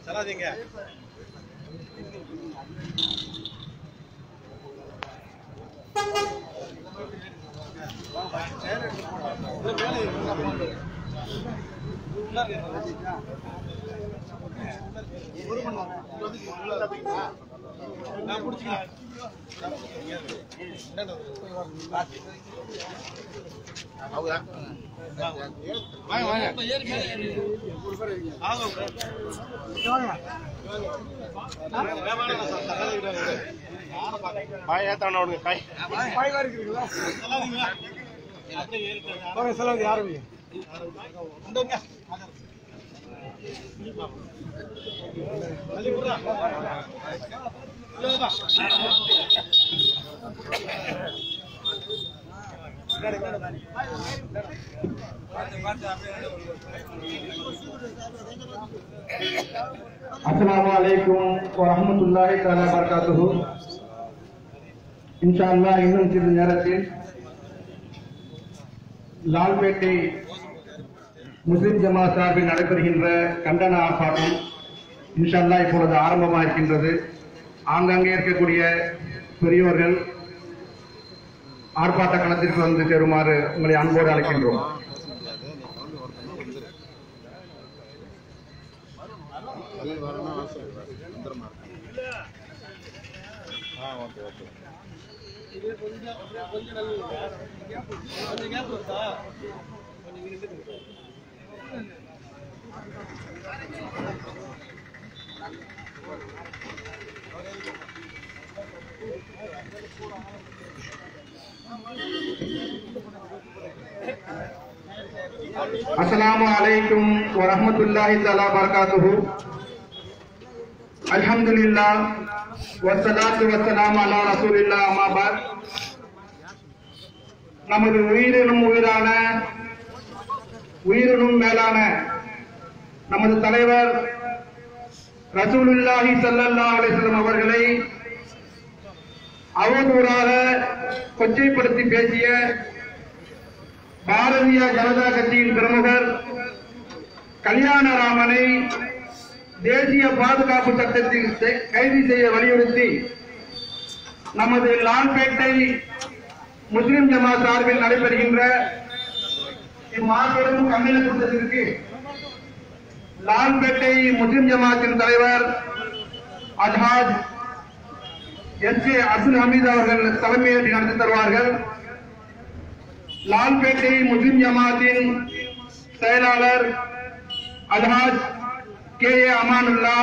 चलादीங்க நான் புடிச்சிக்கலாம் வாங்க வாங்க பாய் ஏத்தான விடுங்க பாய் இருக்குங்களா அப்படியே செலவு யாருங்க अस्सलामुअलैकुम वरहमतुल्लाहि तआला बरकातुहु। इंशाअल्लाह இன்னும் சிறிது நேரத்தில் லால்பேட்டை முஸ்லிம் ஜமாத் சார்பில் நடைபெறுகின்ற கண்டன ஆர்ப்பாட்டம் இன்ஷாஅல்லாஹ் இப்பொழுது ஆரம்பமாக இருக்கின்றது. ஆங்காங்கே இருக்கக்கூடிய பெரியோர்கள் ஆர்ப்பாட்ட களத்திற்கு வந்து சேருமாறு உங்களை அன்போடு அழைக்கின்றோம். अस्सलामु अलैकुम वरहमतुल्लाहि तआला बरकातुहु। अल्हम्दुलिल्लाह वस्सलातु वस्सलामु अला रसूलिल्लाह अम्मा बाद। நமது உயிரினும் உயிரான உயிரினும் மேலான நமது தலைவர் ரசூலுல்லாஹி ஸல்லல்லாஹு அலைஹி வஸல்லம் அவர்களை அவதூறாக கொச்சைப்படுத்தி பேசிய பாரதிய ஜனதா கட்சியின் பிரமுகர் கல்யாணராமனை தேசிய பாதுகாப்பு சட்டத்தில் கைது செய்ய வலியுறுத்தி நமது லால்பேட்டை முஸ்லிம் ஜமாத் சார்பில் நடைபெறுகின்ற இம்மாபெரும் கண்டன கூட்டத்திற்கு லால்பேட்டை முஸ்லிம் ஜமாத்தின் தலைவர் அல்ஹாஜ் எஸ்.ஏ. அப்துல் ஹமீத் அவர்கள் தலைமையேற்று நடத்தி தருவார்கள். லால்பேட்டை முஸ்லிம் ஜமாத்தின் செயலாளர் அல்ஹாஜ் கே.ஏ. அமானுல்லா,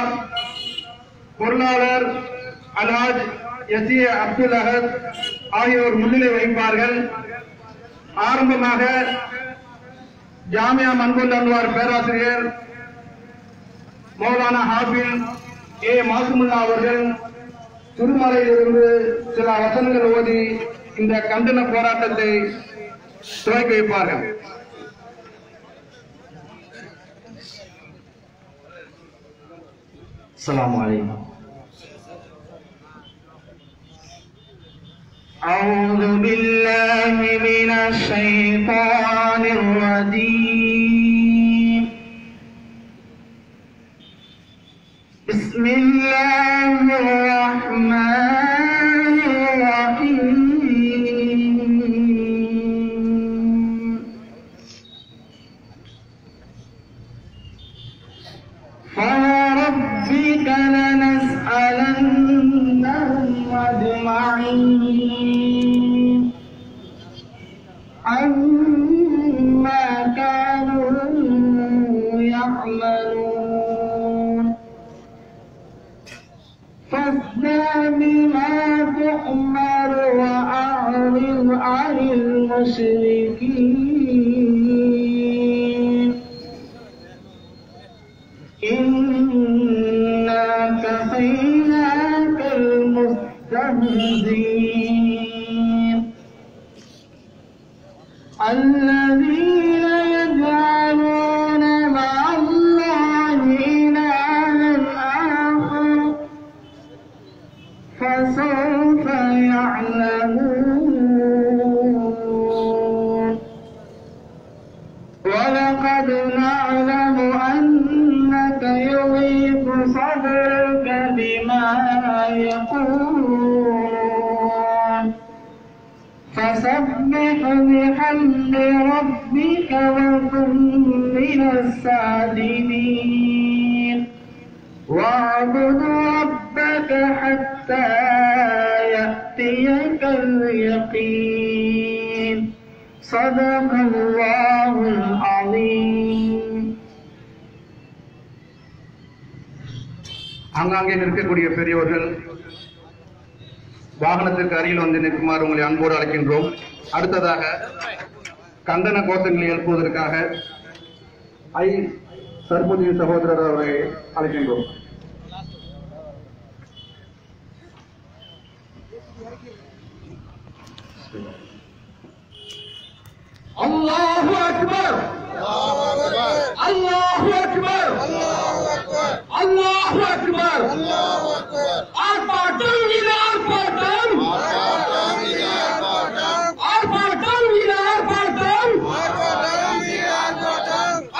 பொருளாளர் அல்ஹாஜ் எஸ்.ஏ. அப்துல் அஹத் ஆகியோர் முன்னிலை வகிப்பார்கள். ஆரம்பமாக ஜாமியா மன்குல் அன்வார் பேராசிரியர் மௌலானா ஹாபில் ஏ. மாசுமுல்லா அவர்கள் திருமலையிலிருந்து சில வசனங்கள் ஓதி இந்த கண்டன போராட்டத்தை துவக்கி வைப்பார்கள். अस्सलामु अलैकुम। أعوذ بالله من الشيطان الرجيم. بسم الله الرحمن الرحيم. فوربك لنسألنهم أجمعين عما كانوا يعملون. فاصدع بما تؤمر وأعرض عن المشركين إنا كفيناك المستهزئين. ولقد نعلم أنك يضيق صدرك بما يقولون فسبح بحمد ربك وكن من الساجدين واعبد ربك حتى يأتيك اليقين صدق الله العظيم. அங்கங்கே நிற்கக்கூடிய பெரியவர்கள் வாகனத்திற்கு அருகில் வந்து நிற்குமாறு உங்களை அன்போடு அழைக்கின்றோம். அடுத்ததாக கண்டன கோஷங்களை எழுப்புவதற்காக சர்பதி சகோதரர் அவரை அழைக்கின்றோம். அல்லாஹு அக்பர் அல்லாஹு அக்பர் அல்லாஹு அக்பர் ஆர்ப்பாட்டம் இது ஆர்ப்பாட்டம் ஆர்ப்பாட்டம் இது ஆர்ப்பாட்டம்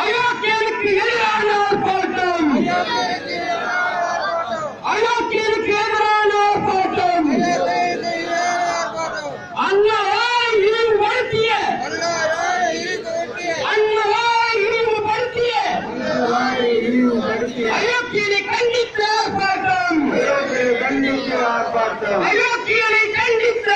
அயோக்கியனுக்கு எதிரான ஆர்ப்பாட்டம் அயோக்கியனுக்கு எதிரான ஆர்ப்பாட்டம் அண்ணாவை இழிவுபடுத்திய அயோக்கியனை கண்டித்து ஆர்ப்பாட்டம் அயோக்கியனை கண்டித்து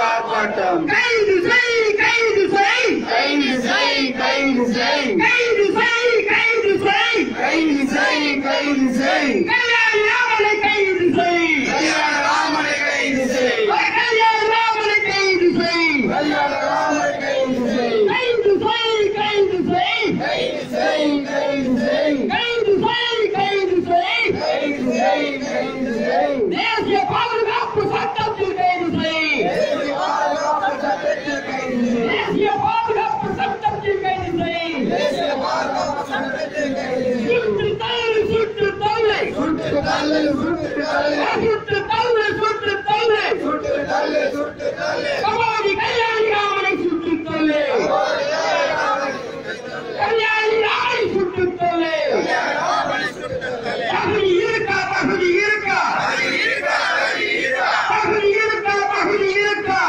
ஆர்ப்பாட்டம் கைது செய் கைது செய் கைது செய் கைது செய் கைது செய் கைது செய் கைது செய் கைது செய் கல்யாண ராமனை கைது செய் கல்யாண ராமனை கைது செய் கல்யாண ராமனை கைது செய் கல்யாண ராமனை கைது செய் கைது செய் கைது செய் கைது செய் கைது செய் கைது செய் கைது செய் கைது செய் கைது செய் தேசிய பாதுகாப்பு சட்டத்தில் கைது செய் தேசிய பாதுகாப்பு சட்டத்தில் கைது செய் தேசிய பாதுகாப்பு சட்டத்தில் கைது செய் தேசிய பாதுகாப்பு சட்டத்தில் கைது செய் சுற்று தள்ளு சுற்று தள்ளு சுற்று தள்ளு சுற்று தள்ளு சுற்று தள்ளு சுற்று தள்ளு சுற்று தள்ளு சுற்று தள்ளு கபாடி கல்யாணி ராமனை சுற்று தள்ளு கல்யாணி ராமனை சுற்று தள்ளு தகுதி இருக்கா தகுதி இருக்கா தகுதி இருக்கா தகுதி இருக்கா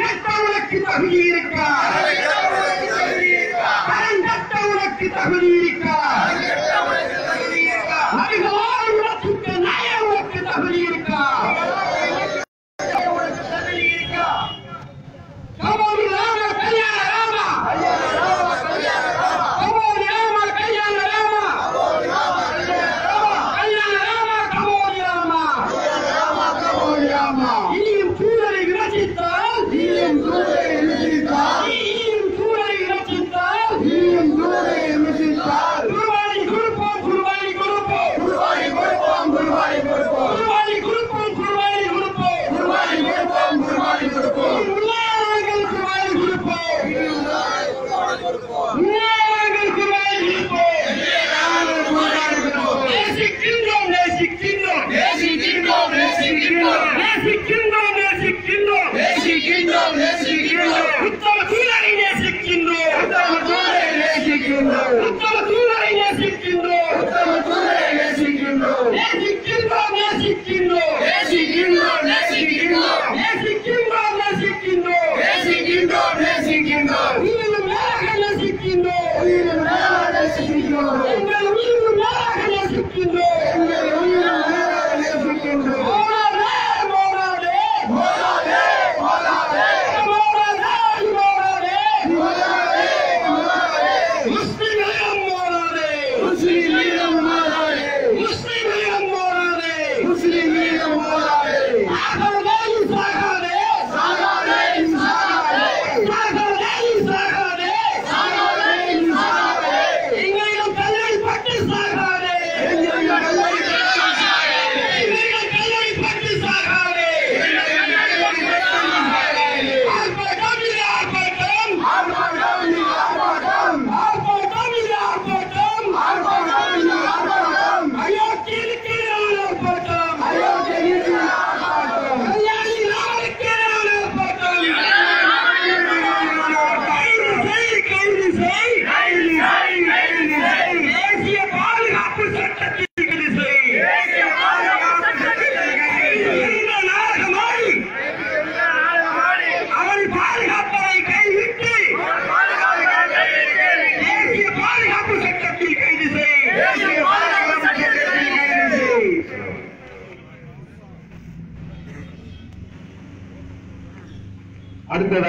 கட்டவனுக்கு தகுதி இருக்கா கட்டவனுக்கு தகுதி இருக்கா அதிகாரம் உனக்கு நியாயம் உனக்கு தகுதி இருக்கா கபாடி ராம கல்யாண ராமா கபாடி ராம கல்யாண ராமா கல்யாண ராமா கபாடி ராமா இனியும் சூழலை விமர்சித்தால் இனியும் சூழலை விமர்சித்தால் குருவாணி கொடுப்போம் குருவாணி கொடுப்போம் குருவாணி கொடுப்போம் குருவாணி கொடுப்போம் குருவாணி கொடுப்போம் குருவாணி கொடுப்போம் குருவாணி கொடுப்போம் குருவாணி கொடுப்போம் உள்ளார்கள் குருவாணி கொடுப்போம் உள்ளார்கள் குருவாணி கொடுப்போம் நேசிக்கின்றோம் நேசிக்கின்றோம் நேசிக்கின்றோம் நேசிக்கின்றோம் நேசிக்கின்றோம் நேசிக்கின்றோம் நேசிக்கின்றோம் நேசிக்கின்றோம் உத்தம தூதரை நேசிக்கின்றோம் உத்தம தூதரை நேசிக்கின்றோம் உத்தம தூதரை நேசிக்கின்றோம் உத்தம தூதரை நேசிக்கின்றோம் நேசிக்கின்றோம் நேசிக்கின்றோம் நேசிக்கின்றோம் நேசிக்கின்றோம் நேசிக்கின்றோம் நேசிக்கின்றோம் நேசிக்கின்றோம் நேசிக்கின்றோம் உயிரினும் மேலாக நேசிக்கின்றோம் உயிரினும் மேலாக நேசிக்கின்றோம் எங்கள் உயிரினும் மேலாக நேசிக்கின்றோம் எங்கள் உயிரினும் மேலாக நேசிக்கின்றோம் மோனாதே மோனாதே மோனாதே மோனாதே மோனாதே மோனாதே மோனாதே முஸ்லிம்களிடம் மோனாதே முஸ்லிம்களிடம் மோனாதே முஸ்லிம்களிடம் மோனாதே முஸ்லிம்களிடம் மோனாதே சாகாதே சாகாதே சாகாதே சாகாதே சாகாதே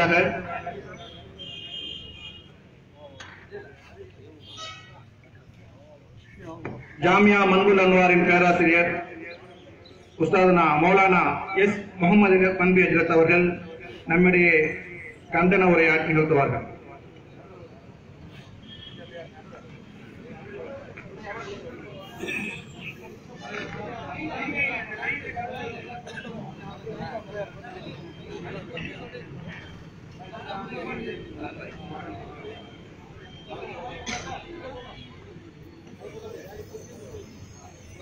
அடுத்ததாக ஜாமியா மன்குல் அன்வாரின் பேராசிரியர் உஸ்தாதுனா மௌலானா எஸ் முகமது பண்பி அஜ்ரத் அவர்கள் நம்மிடையே கண்டன உரையாற்றி நிறுத்துவார்கள்.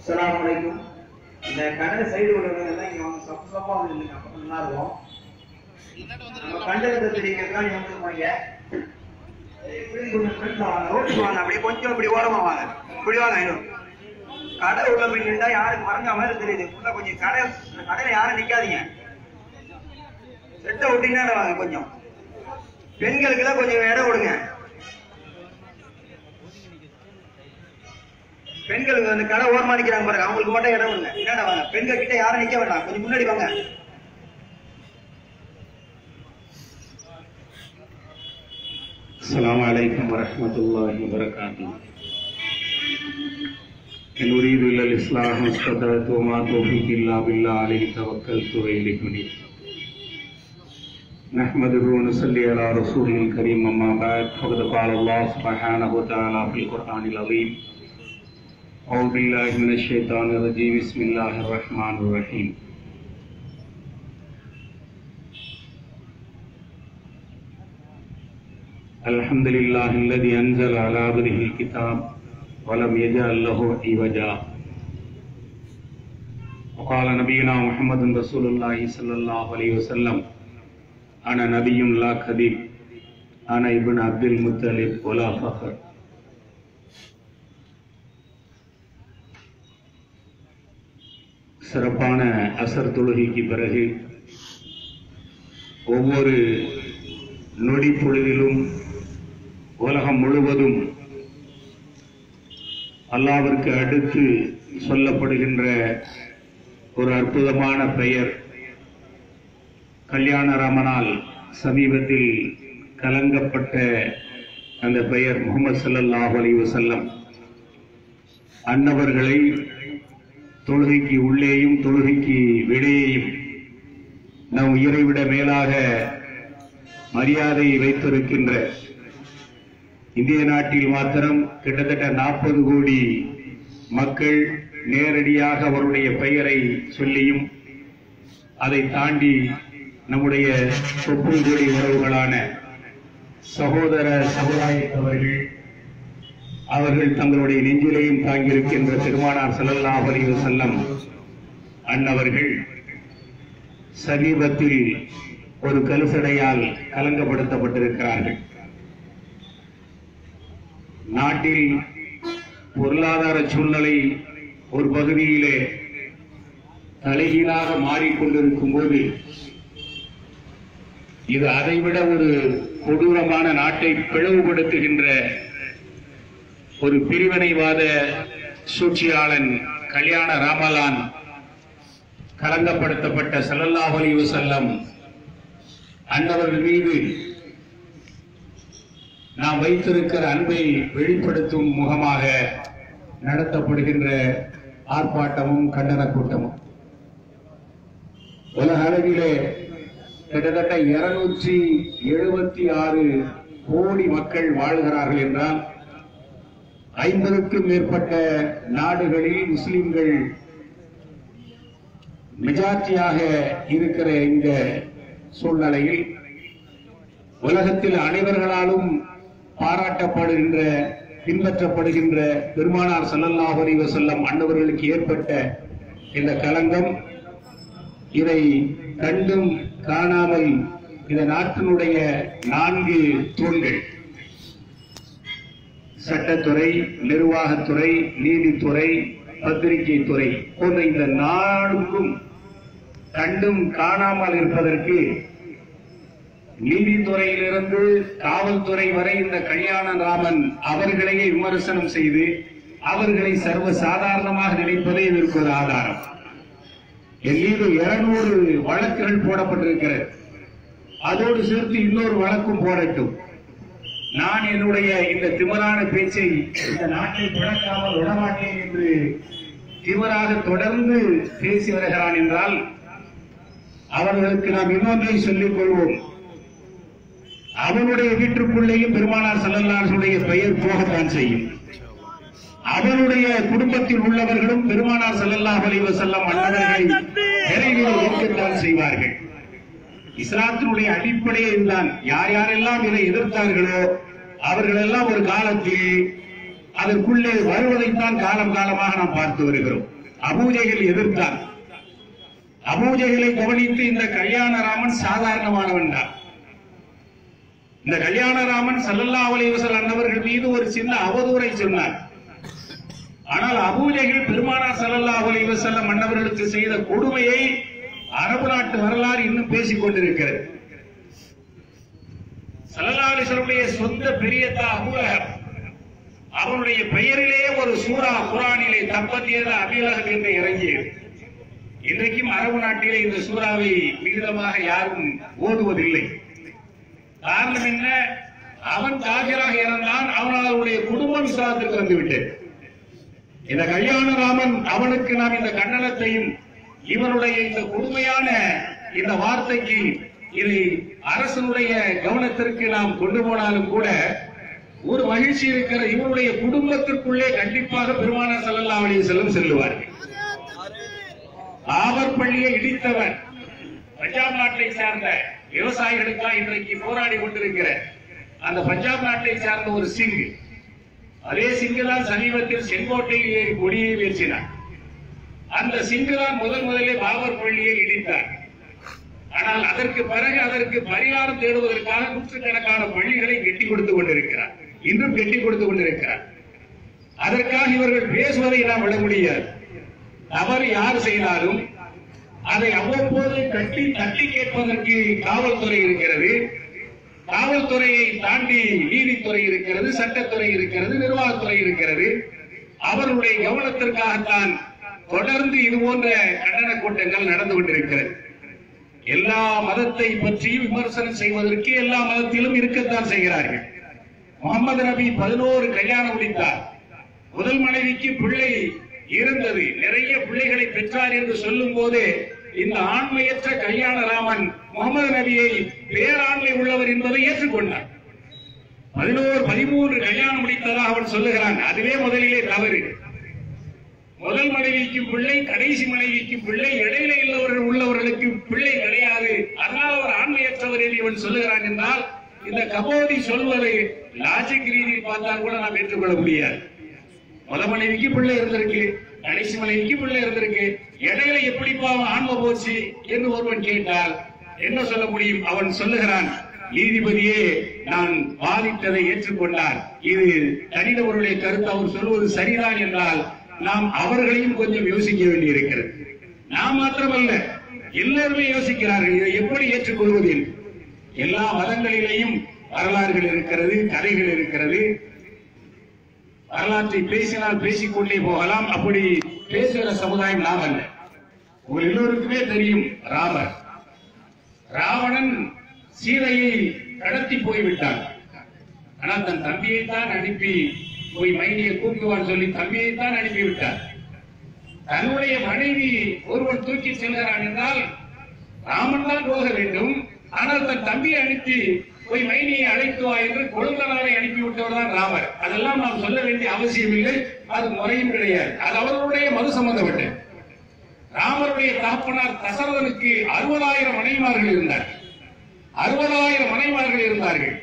அஸ்ஸலாமு அலைக்கும். இந்த கடை சைடு உள்ளவங்க இங்க வந்து சப்பா இல்லைங்க, அப்ப நல்லா இருக்கும். நம்ம கண்டனத்தை தெரிவிக்கிறதுக்காக நீங்க வந்துருப்பாங்க. ரோட்டுக்கு வாங்க, அப்படியே கொஞ்சம் இப்படி ஓரமா வாங்க, இப்படி வாங்க. இன்னும் கடை உள்ள போய் நின்றா யாருக்கு மறைஞ்ச மாதிரி தெரியுது. உள்ள கொஞ்சம் கடையில யாரும் நிக்காதீங்க. செட்டை விட்டீங்கன்னா வாங்க. கொஞ்சம் பெண்களுக்கு எல்லாம் கொஞ்சம் இடம் விடுங்க. பெண்களுக்கு அந்த கடை ஓரமா நிக்கிறாங்க பாருங்க, அவங்களுக்கு மட்டும் இடம் விடுங்க. என்னடா வாங்க, பெண்கள் கிட்ட யாரும் நிக்க வேண்டாம், கொஞ்சம் முன்னாடி வாங்க. السلام عليكم ورحمة الله وبركاته. إن أريد إلا الإصلاح ما استطعت وما توفيقي إلا بالله عليه توكلت وإليه أنيب. نحمده ونصلي على رسوله الكريم أما بعد فقد قال الله سبحانه وتعالى في القرآن العظيم أعوذ بالله من الشيطان الرجيم بسم الله الرحمن الرحيم. الحمد لله الذي أنزل على عبده الكتاب ولم يجعل له عوجا. وقال نبينا محمد رسول الله صلى الله عليه وسلم أنا نبي لا كذب أنا ابن عبد المطلب ولا فخر. சிறப்பான அசர் தொழுகைக்கு பிறகு ஒவ்வொரு நொடி பொழுதிலும் உலகம் முழுவதும் அல்லாஹ்விற்கு அடுத்து சொல்லப்படுகின்ற ஒரு அற்புதமான பெயர் கல்யாண ராமனால் சமீபத்தில் கலங்கப்பட்ட அந்த பெயர் முஹம்மது ஸல்லல்லாஹு அலைஹி வஸல்லம் அன்னவர்களை தொழுகைக்கு உள்ளேயும் தொழுகைக்கு வெளியேயும் நம் உயிரை விட மேலாக மரியாதை வைத்திருக்கின்ற இந்திய நாட்டில் மாத்திரம் கிட்டத்தட்ட 40 கோடி மக்கள் நேரடியாக அவருடைய பெயரை சொல்லியும் அதை தாண்டி நம்முடைய தொப்புள்கொடி உறவுகளான சகோதர சமுதாயத்தவர்கள் அவர்கள் தங்களுடைய நெஞ்சிலையும் தாங்கியிருக்கின்ற பெருமானார் ஸல்லல்லாஹு அலைஹி வஸல்லம் அன்னவர்கள் சமீபத்தில் ஒரு கலுசடையால் கலங்கப்படுத்தப்பட்டிருக்கிறார்கள். நாட்டில் பொருளாதார சூழ்நிலை ஒரு பகுதியிலே தலைகீழாக மாறிக்கொண்டிருக்கும் போது இது அதைவிட ஒரு கொடூரமான நாட்டை பிளவுபடுத்துகின்ற ஒரு பிரிவினைவாத சூழ்ச்சியாளன் கல்யாண ராமலான் கலங்கப்படுத்தப்பட்ட ஸல்லல்லாஹு அலைஹி வஸல்லம் அன்னவர்கள் மீது நாம் வைத்திருக்கிற அன்பை வெளிப்படுத்தும் முகமாக நடத்தப்படுகின்ற ஆர்ப்பாட்டமும் கண்டன கூட்டமும் உலக அளவிலே கிட்டத்தட்ட 276 கோடி மக்கள் வாழ்கிறார்கள் என்றால் 50க்கும் மேற்பட்ட நாடுகளில் முஸ்லிம்கள் மெஜாரிட்டியாக இருக்கிற இந்த சூழ்நிலையில் உலகத்தில் அனைவர்களாலும் பாராட்டப்படுகின்ற பின்பற்றப்படுகின்ற பெருமானார் ஸல்லல்லாஹு அலைஹி வஸல்லம் அன்னவர்களுக்கு ஏற்பட்ட இந்த கலங்கம் இதை கண்டும் காணாமல் இந்த நாட்டினுடைய 4 தூண்கள் சட்டத்துறை, நிர்வாகத்துறை, நீதித்துறை, பத்திரிகை துறை போன்ற இந்த 4க்கும் கண்டும் காணாமல் இருப்பதற்கு நீதித்துறையிலிருந்து காவல்துறை வரை இந்த கல்யாண ராமன் அவர்களையே விமர்சனம் செய்து அவர்களை சர்வ சாதாரணமாக நினைப்பதே இதற்கு ஒரு ஆதாரம். என் மீது 200 வழக்குகள் போடப்பட்டிருக்கிறது. அதோடு சேர்த்து இன்னொரு வழக்கும் போடட்டும். நான் என்னுடைய இந்த திமிரான பேச்சை இந்த நாட்டில் பிழக்காமல் விடமாட்டேன் என்று திமிராக தொடர்ந்து பேசி வருகிறான் என்றால் அவர்களுக்கு நாம் இன்னொன்றை சொல்லிக் கொள்வோம். அவனுடைய வீட்டுக்குள்ளேயும் பெருமானார் ஸல்லல்லாஹு அலைஹி வஸல்லம் பெயர் போகத்தான் செய்யும். அவனுடைய குடும்பத்தில் உள்ளவர்களும் பெருமானார் ஸல்லல்லாஹு அலைஹி வஸல்லம் அன்னவர்களை நிறைவேற ஏற்கத்தான் செய்வார்கள். இஸ்லாத்தினுடைய அடிப்படையே இதுதான். யார் யாரெல்லாம் இதை எதிர்த்தார்களோ அவர்கள் எல்லாம் ஒரு காலத்தில் அதற்குள்ளே வருவதைத்தான் காலம் காலமாக நாம் பார்த்து வருகிறோம். அபூஜஹல் எதிர்த்தான். அபூஜஹலை கவனித்து இந்த கல்யாணராமன் சாதாரணமானவன் தான். இந்த கல்யாணராமன் ஸல்லல்லாஹு அலைஹி வஸல்லம் அன்னவர்கள் மீது ஒரு சின்ன அவதூறை சொன்னார். ஆனால் அபூஜஹல் பெருமானார் ஸல்லல்லாஹு அலைஹி வஸல்லம் அன்னவர்களுக்கு செய்த கொடுமையை அரபு நாட்டு வரலாறு இன்னும் பேசிக் கொண்டிருக்கிறது. ஸல்லல்லாஹு அலைஹி வஸல்லம் சொந்த பெரியதா அபூ லஹப், அவருடைய பெயரிலே ஒரு சூரா குர்ஆனிலே தப்பத் யதா அபீ லஹப் என்று இறங்கியது. இன்றைக்கும் அரபு நாட்டிலே இந்த சூறாவை மிகுதமாக யாரும் ஓதுவதில்லை. காரணம் என்ன? அவன் காபிராக இறந்தான், அவனால் அவருடைய குடும்பம் இஸ்லாத்திற்கு வந்துவிட்டது. இந்த கல்யாணராமன் அவனுக்கு நாம் இந்த கண்டனத்தையும் இவனுடைய இந்த கொடுமையான இந்த வார்த்தைக்கு இதை அரசனுடைய கவனத்திற்கு நாம் கொண்டு போனாலும் கூட ஒரு மகிழ்ச்சி இருக்கிற, இவனுடைய குடும்பத்திற்குள்ளே கண்டிப்பாக பெருமானார் ஸல்லல்லாஹு அலைஹி வஸல்லம் செல்லுவார்கள். ஆவர் பள்ளியை இடித்தவன் பஞ்சாப் நாட்டை சார்ந்த விவசாயிகளுக்காக இன்றைக்கு போராடி கொண்டிருக்கிற அந்த பஞ்சாப் நாட்டை சார்ந்த ஒரு சிங், அதே சிங்கு தான் சமீபத்தில் செங்கோட்டையில் ஏறி கொடியை வீழ்த்தினார். அந்த சிங்கு தான் முதலிலே பாபர் பள்ளியை இடித்தார். ஆனால் அதற்கு பிறகு அதற்கு பரிகாரம் தேடுவதற்காக நூற்றுக்கணக்கான பள்ளிகளை கெட்டி கொடுத்துக் கொண்டிருக்கிறார். இன்றும் கெட்டி கொடுத்துக் கொண்டிருக்கிறார். அதற்காக இவர்கள் பேசுவதை நாம் விட முடியாது. தவறு யார் செய்தாலும் அதை அவ்வப்போது தட்டி கேட்பதற்கு காவல்துறை இருக்கிறது. காவல்துறையை தாண்டி நீதித்துறை இருக்கிறது, சட்டத்துறை இருக்கிறது, நிர்வாகத்துறை இருக்கிறது. அவர்களுடைய கவனத்திற்காகத்தான் தொடர்ந்து இது போன்ற கண்டன கூட்டங்கள் நடந்து கொண்டிருக்கிறது. எல்லா மதத்தை பற்றியும் விமர்சனம் செய்வதற்கு எல்லா மதத்திலும் இருக்கத்தான் செய்கிறார்கள். முகமது நபி 11 கல்யாணம் முடித்தார். முதல் மனைவிக்கு பிள்ளை இருந்தது, நிறைய பிள்ளைகளை பெற்றார் என்று சொல்லும் போது இந்த ஆண்மையற்ற கல்யாணராமன் முகமது நபியை பேராண்மை உள்ளவர் என்பதை ஏற்றுக்கொண்டார். 13 கல்யாணம் முடித்ததாக அவன் சொல்லுகிறான். அதுவே முதலிலே தவறு. முதல் மனைவிக்கு பிள்ளை, கடைசி மனைவிக்கு பிள்ளை, இடையில உள்ளவர்களுக்கு பிள்ளை கிடையாது, அதனால் அவர் ஆண்மையற்றவர் என்று இவன் சொல்லுகிறான் என்றால் இந்த கபோதி சொல்வதை லாஜிக் ரீதியில் பார்த்தால் கூட நாம் ஏற்றுக்கொள்ள முடியாது. முதல் மனைவிக்கு பிள்ளை இருந்திருக்கு, கடைசி மனைவிக்கு பிள்ளை இருந்திருக்கு, இடையில எப்படி ஆன்ம போச்சு என்று ஒருவன் கேட்டால் என்ன சொல்ல முடியும்? அவன் சொல்லுகிறான், நீதிபதியே நான் வாதிட்டதை ஏற்றுக்கொண்டார், இது தனிநபருடைய கருத்து, அவர் சொல்வது சரிதான் என்றால் நாம் அவர்களையும் கொஞ்சம் யோசிக்க வேண்டியிருக்கிறது. நாம் மாத்திரமல்ல, எல்லாருமே யோசிக்கிறார்கள் இதை எப்படி ஏற்றுக்கொள்வது. எல்லா மதங்களிலேயும் வரலாறுகள் இருக்கிறது, கதைகள் இருக்கிறது. வரலாற்றை பேசினால் பேசிக்கொண்டே போகலாம். அப்படி பேசுகிற சமுதாயம் நாம் அல்ல. உங்கள் எல்லோருக்குமே தெரியும், ராவணன் சீதையை கடத்தி போய்விட்டான். ஆனால் தன் தம்பியைத்தான் அனுப்பி போய் மைனியை கூப்பிடுவான் சொல்லி தம்பியைத்தான் அனுப்பிவிட்டார். தன்னுடைய மனைவி ஒருவன் தூக்கி செல்கிறான் என்றால் ராமன் தான் போக வேண்டும். ஆனால் தன் தம்பியை அனுப்பி போய் மைனியை அழைத்து வா என்று கொழுந்தனாரை அனுப்பிவிட்டவர் தான் ராமர். அதெல்லாம் நாம் சொல்ல வேண்டிய அவசியம் இல்லை, அது முறையும் கிடையாது. அது அவர்களுடைய மது சம்பந்தப்பட்ட. ராமருடைய தகப்பனார் தசரதனுக்கு 60,000 மனைவிமார்கள் இருந்தார்கள். 60,000 மனைவிமார்கள் இருந்தார்கள்.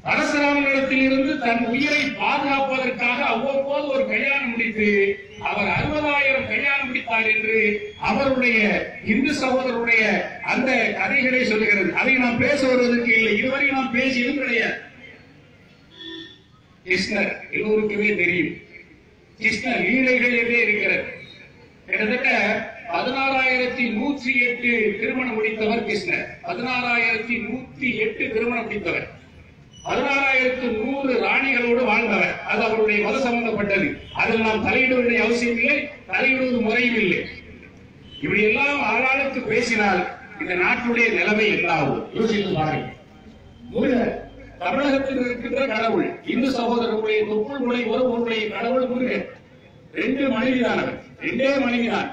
பரசுராமனிடத்தில் இருந்து தன் உயிரை பாதுகாப்பதற்காக அவ்வப்போது ஒரு கல்யாணம் முடித்து அவர் 60,000 கல்யாணம் முடித்தார் என்று அவருடைய இந்து சகோதரருடைய அந்த கதைகளை சொல்லுகிறது. அதை நாம் பேச வருவதற்கு இல்லை, இதுவரை நாம் பேசியதும் கிடையாது. கிருஷ்ணர் எல்லோருக்குமே தெரியும். கிருஷ்ணர் லீலைகள் என்றே இருக்கிறது. கிட்டத்தட்ட 16,108 திருமணம் முடித்தவர் கிருஷ்ணர். 16,108 திருமணம் முடித்தவர். 16,100 ராணிகளோடு வாழ்ந்தவர். அது அவருடைய மத சம்பந்தப்பட்டது. அதில் நாம் தலையிட வேண்டிய அவசியம் இல்லை, தலையிடுவது முறையும் இல்லை. இப்படி எல்லாம் ஆளாளுக்கு பேசினால் இந்த நாட்டுடைய நிலைமை என்ன ஆகும் யோசித்து பாருங்க. முருகர் தமிழகத்தில் இருக்கின்ற கடவுள், இந்து சகோதரர்களுடைய தொப்புள் முறை உறவுடைய கடவுள் முருகன். 2 மனைவிதானவர், 2 மனைவிதான்.